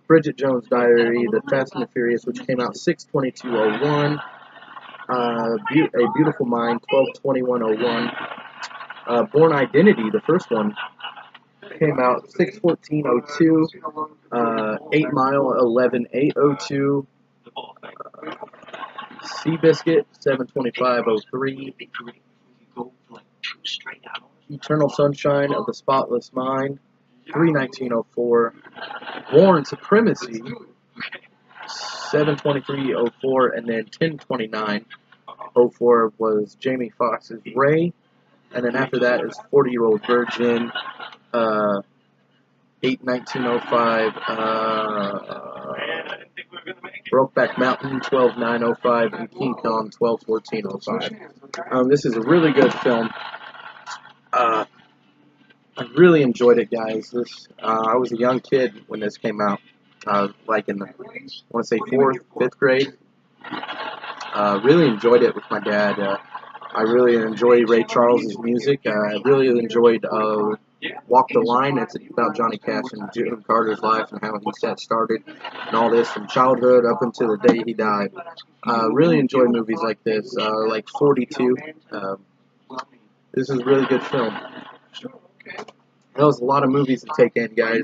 Bridget Jones' Diary, The Fast and the Furious, which came out 6/22/01, A Beautiful Mind 12/21/01, Born Identity, the first one, came out 6/14/02, 8 Mile 11/8/02, Seabiscuit 7/25/03, Eternal Sunshine of the Spotless Mind 3/19/04, Born Supremacy 7/23/04, and then 10/29/04 was Jamie Foxx's Ray, and then after that is 40-Year-Old Virgin 8/19/05, Brokeback Mountain 12/9/05, and King Kong 12/14/05. This is a really good film. I really enjoyed it, guys. I was a young kid when this came out, like in the, I want to say 4th, 5th grade. Really enjoyed it with my dad. I really enjoy Ray Charles' music. I really enjoyed Walk the Line. It's about Johnny Cash and June Carter's life and how he got started and all this from childhood up until the day he died. Really enjoy movies like this, like 42. This is a really good film. That was a lot of movies to take in, guys.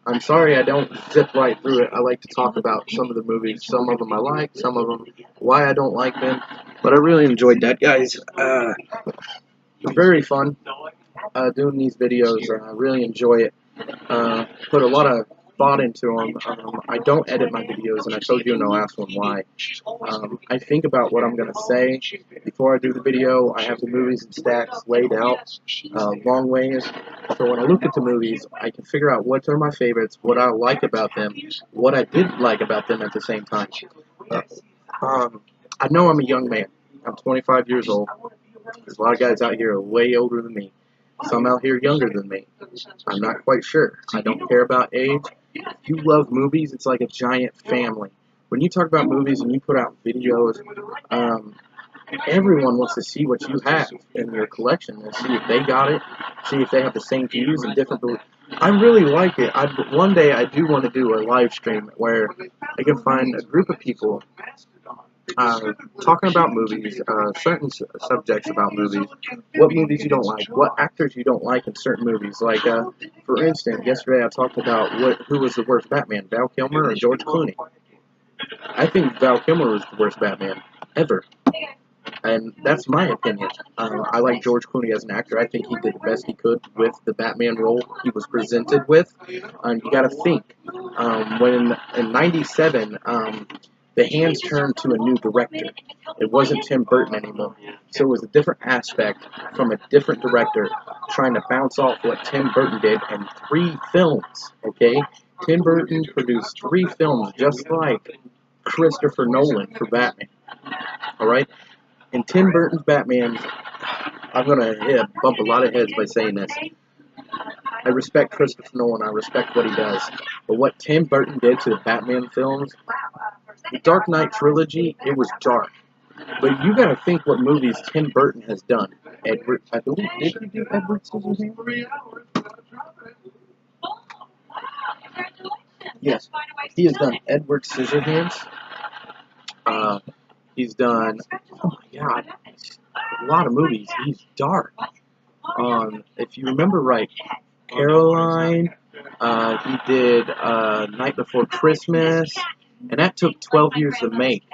I'm sorry I don't zip right through it. I like to talk about some of the movies. Some of them I like, some of them why I don't like them. But I really enjoyed that, guys. Very fun doing these videos. I really enjoy it. Put a lot of thought into them. I don't edit my videos, and I told you in the last one why. I think about what I'm going to say before I do the video. I have the movies in stacks laid out long ways. So when I look at the movies, I can figure out what are my favorites, what I like about them, what I didn't like about them at the same time. I know I'm a young man. I'm 25 years old. There's a lot of guys out here who are way older than me. Some out here younger than me. I'm not quite sure. I don't care about age. If you love movies, it's like a giant family. When you talk about movies and you put out videos, everyone wants to see what you have in your collection and see if they got it, see if they have the same views and different beliefs. I really like it. One day I do want to do a live stream where I can find a group of people talking about movies, certain subjects about movies, what movies you don't like, what actors you don't like in certain movies. Like, for instance, yesterday I talked about who was the worst Batman, Val Kilmer or George Clooney. I think Val Kilmer was the worst Batman ever, and that's my opinion. I like George Clooney as an actor. I think he did the best he could with the Batman role he was presented with. You got to think, when in '97. The hands turned to a new director. It wasn't Tim Burton anymore. So it was a different aspect from a different director trying to bounce off what Tim Burton did in 3 films, okay? Tim Burton produced 3 films just like Christopher Nolan for Batman, alright? In Tim Burton's Batman, I'm going to bump a lot of heads by saying this. I respect Christopher Nolan. I respect what he does. But what Tim Burton did to the Batman films, the Dark Knight trilogy, it was dark. But you gotta think what movies Tim Burton has done. Edward, I believe, did he do Edward Scissorhands? Yes, he has done Edward Scissorhands. He's done, oh my god, a lot of movies. He's dark. If you remember right, Caroline, he did Night Before Christmas. And that took 12 years to make,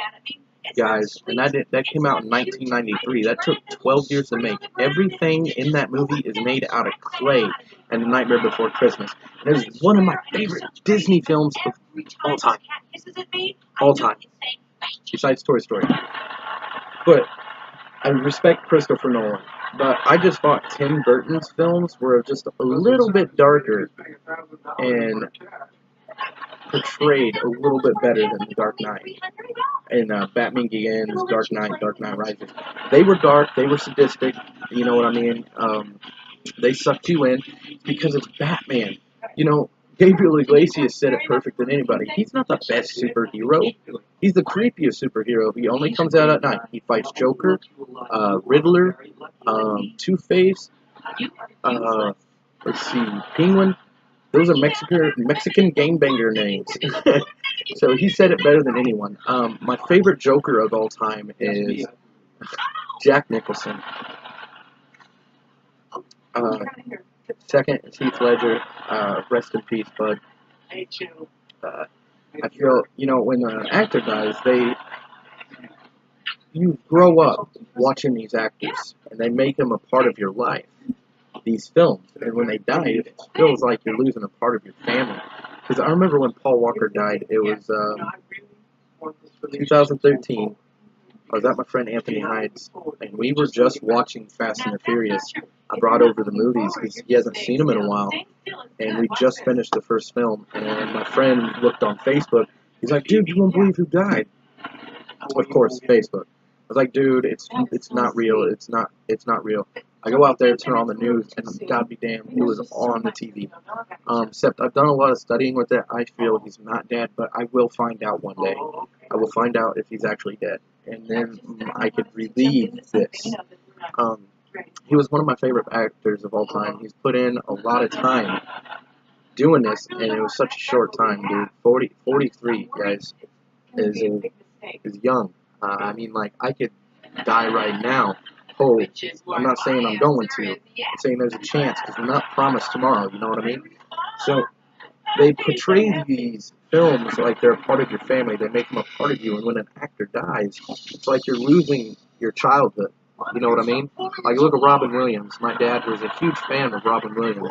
guys. And that came out in 1993. That took 12 years to make. Everything in that movie is made out of clay. And The Nightmare Before Christmas. And it is one of my favorite Disney films of all time. All time. Besides Toy Story. But I respect Christopher Nolan. But I just thought Tim Burton's films were just a little bit darker and portrayed a little bit better than The Dark Knight and Batman Begins, Dark Knight Rises. They were dark, they were sadistic, you know what I mean? They sucked you in because it's Batman. You know, Gabriel Iglesias said it perfect than anybody. He's not the best superhero. He's the creepiest superhero. He only comes out at night. He fights Joker, Riddler, Two-Face, let's see, Penguin. Those are Mexican gangbanger names. So he said it better than anyone. My favorite Joker of all time is Jack Nicholson. Second is Heath Ledger. Rest in peace, bud. I feel, when an actor dies, you grow up watching these actors, and they make them a part of your life, these films. And when they die, it feels like you're losing a part of your family. Because I remember when Paul Walker died, it was 2013. I was at my friend Anthony Hyde's, and we were just watching Fast and the Furious. I brought over the movies because he hasn't seen them in a while, and we just finished the first film. And my friend looked on Facebook. He's like, "Dude, you won't believe who died." Of course, Facebook. I was like, "Dude, it's not real. It's not real." I go out there, turn on the news, and God be damned, it was on the TV. Except I've done a lot of studying with it. I feel he's not dead, but I will find out one day. I will find out if he's actually dead, and then I could relieve this. He was one of my favorite actors of all time. He's put in a lot of time doing this, and it was such a short time, dude. 43, guys, is young. I mean, like, I could die right now. Oh, I'm not saying I'm going to. I'm saying there's a chance, because we're not promised tomorrow, you know what I mean? So, they portray these films like they're a part of your family. They make them a part of you, and when an actor dies, it's like you're losing your childhood. You know what I mean? Like, look at Robin Williams. My dad was a huge fan of Robin Williams.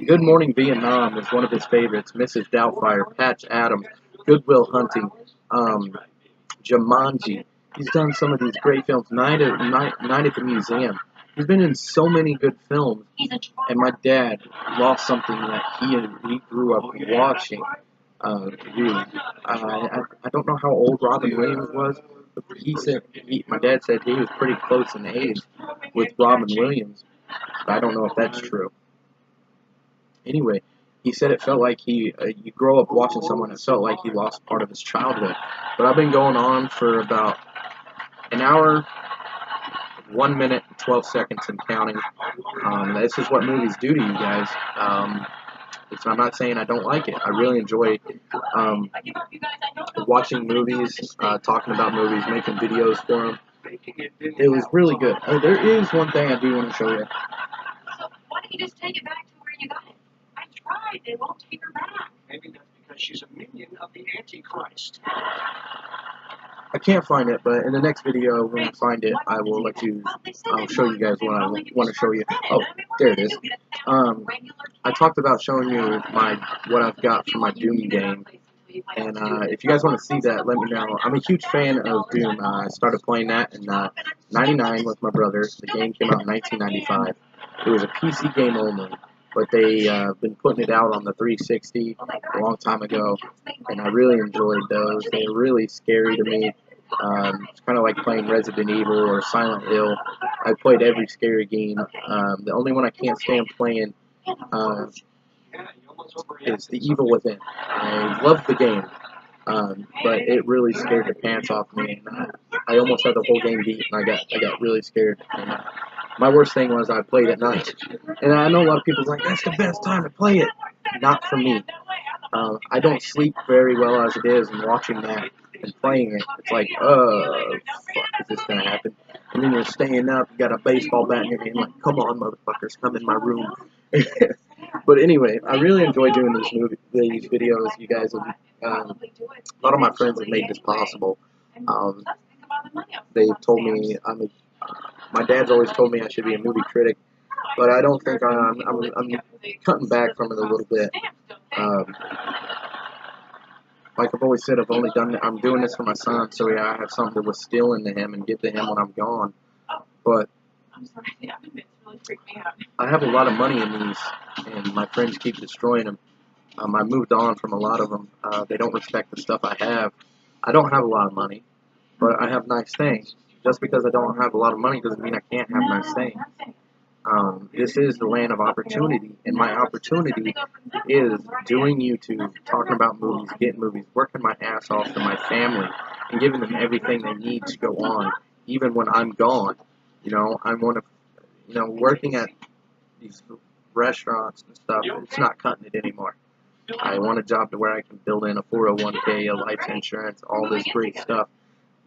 Good Morning Vietnam was one of his favorites. Mrs. Doubtfire, Patch Adams, Good Will Hunting, Jumanji. He's done some of these great films. Night at the Museum. He's been in so many good films. And my dad lost something that he grew up watching. Really. I don't know how old Robin Williams was, but my dad said he was pretty close in age with Robin Williams. But I don't know if that's true. Anyway, he said it felt like you grow up watching someone, it felt like he lost part of his childhood. But I've been going on for about an hour, 1 minute, 12 seconds and counting. This is what movies do to you guys. I'm not saying I don't like it. I really enjoy watching movies, talking about movies, making videos for them. It was really good. There is one thing I do want to show you. So why don't you just take it back to where you got it? I tried. They won't take her back. Maybe that's because she's a minion of the Antichrist. I can't find it, but in the next video, when I find it, I will I'll show you guys what I want to show you. Oh, there it is. I talked about showing you what I've got for my Doom game. And if you guys want to see that, let me know. I'm a huge fan of Doom. I started playing that in 99 with my brother. The game came out in 1995. It was a PC game only, but they been putting it out on the 360 a long time ago, and I really enjoyed those. They were really scary to me. It's kind of like playing Resident Evil or Silent Hill. I played every scary game. The only one I can't stand playing is The Evil Within. I love the game, but it really scared the pants off me. And I almost had the whole game beat, and I got really scared. And my worst thing was I played at night. And I know a lot of people are like, that's the best time to play it. Not for me. I don't sleep very well as it is, and watching that and playing it, it's like, fuck, is this gonna happen? And then you're staying up, you got a baseball bat in your hand, like, come on, motherfuckers, come in my room. But anyway, I really enjoy doing these videos. You guys have, a lot of my friends have made this possible. They've told me my dad's always told me I should be a movie critic, but I don't think I'm cutting back from it a little bit. Like I've always said, I'm doing this for my son, so yeah, I have something to instill into him and give to him when I'm gone. But I have a lot of money in these, and my friends keep destroying them. I moved on from a lot of them. They don't respect the stuff I have. I don't have a lot of money, but I have nice things. Just because I don't have a lot of money doesn't mean I can't have nice things. This is the land of opportunity, and my opportunity is doing YouTube, talking about movies, getting movies, working my ass off for my family, and giving them everything they need to go on, even when I'm gone. You know, I'm one of, working at these restaurants and stuff. It's not cutting it anymore. I want a job to where I can build in a 401k, a life insurance, all this great stuff,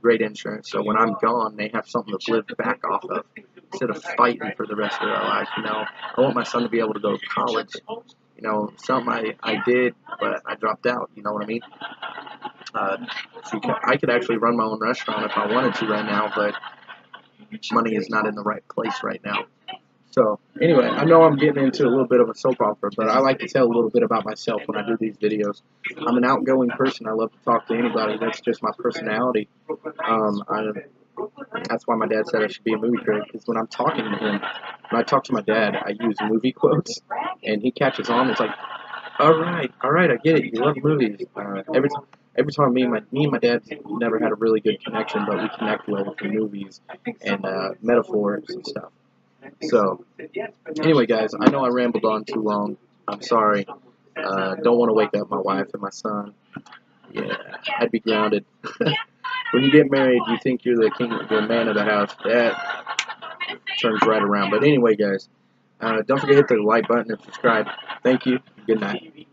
great insurance. So when I'm gone, they have something to live back off of instead of fighting for the rest of their lives. I want my son to be able to go to college. Something I did, but I dropped out. You know what I mean? I could actually run my own restaurant if I wanted to right now, but money is not in the right place right now. So, anyway, I know I'm getting into a little bit of a soap opera, but I like to tell a little bit about myself when I do these videos. I'm an outgoing person. I love to talk to anybody. That's just my personality. That's why my dad said I should be a movie critic, because when I'm talking to him, when I talk to my dad, I use movie quotes, and he catches on. It's like, all right, I get it. You love movies. Every time me and my dad never had a really good connection, but we connect well with the movies and metaphors and stuff. So, anyway, guys, I know I rambled on too long. I'm sorry. Don't want to wake up my wife and my son. Yeah, I'd be grounded. When you get married, you think you're the king, the man of the house. That turns right around. But anyway, guys, don't forget to hit the like button and subscribe. Thank you. Good night.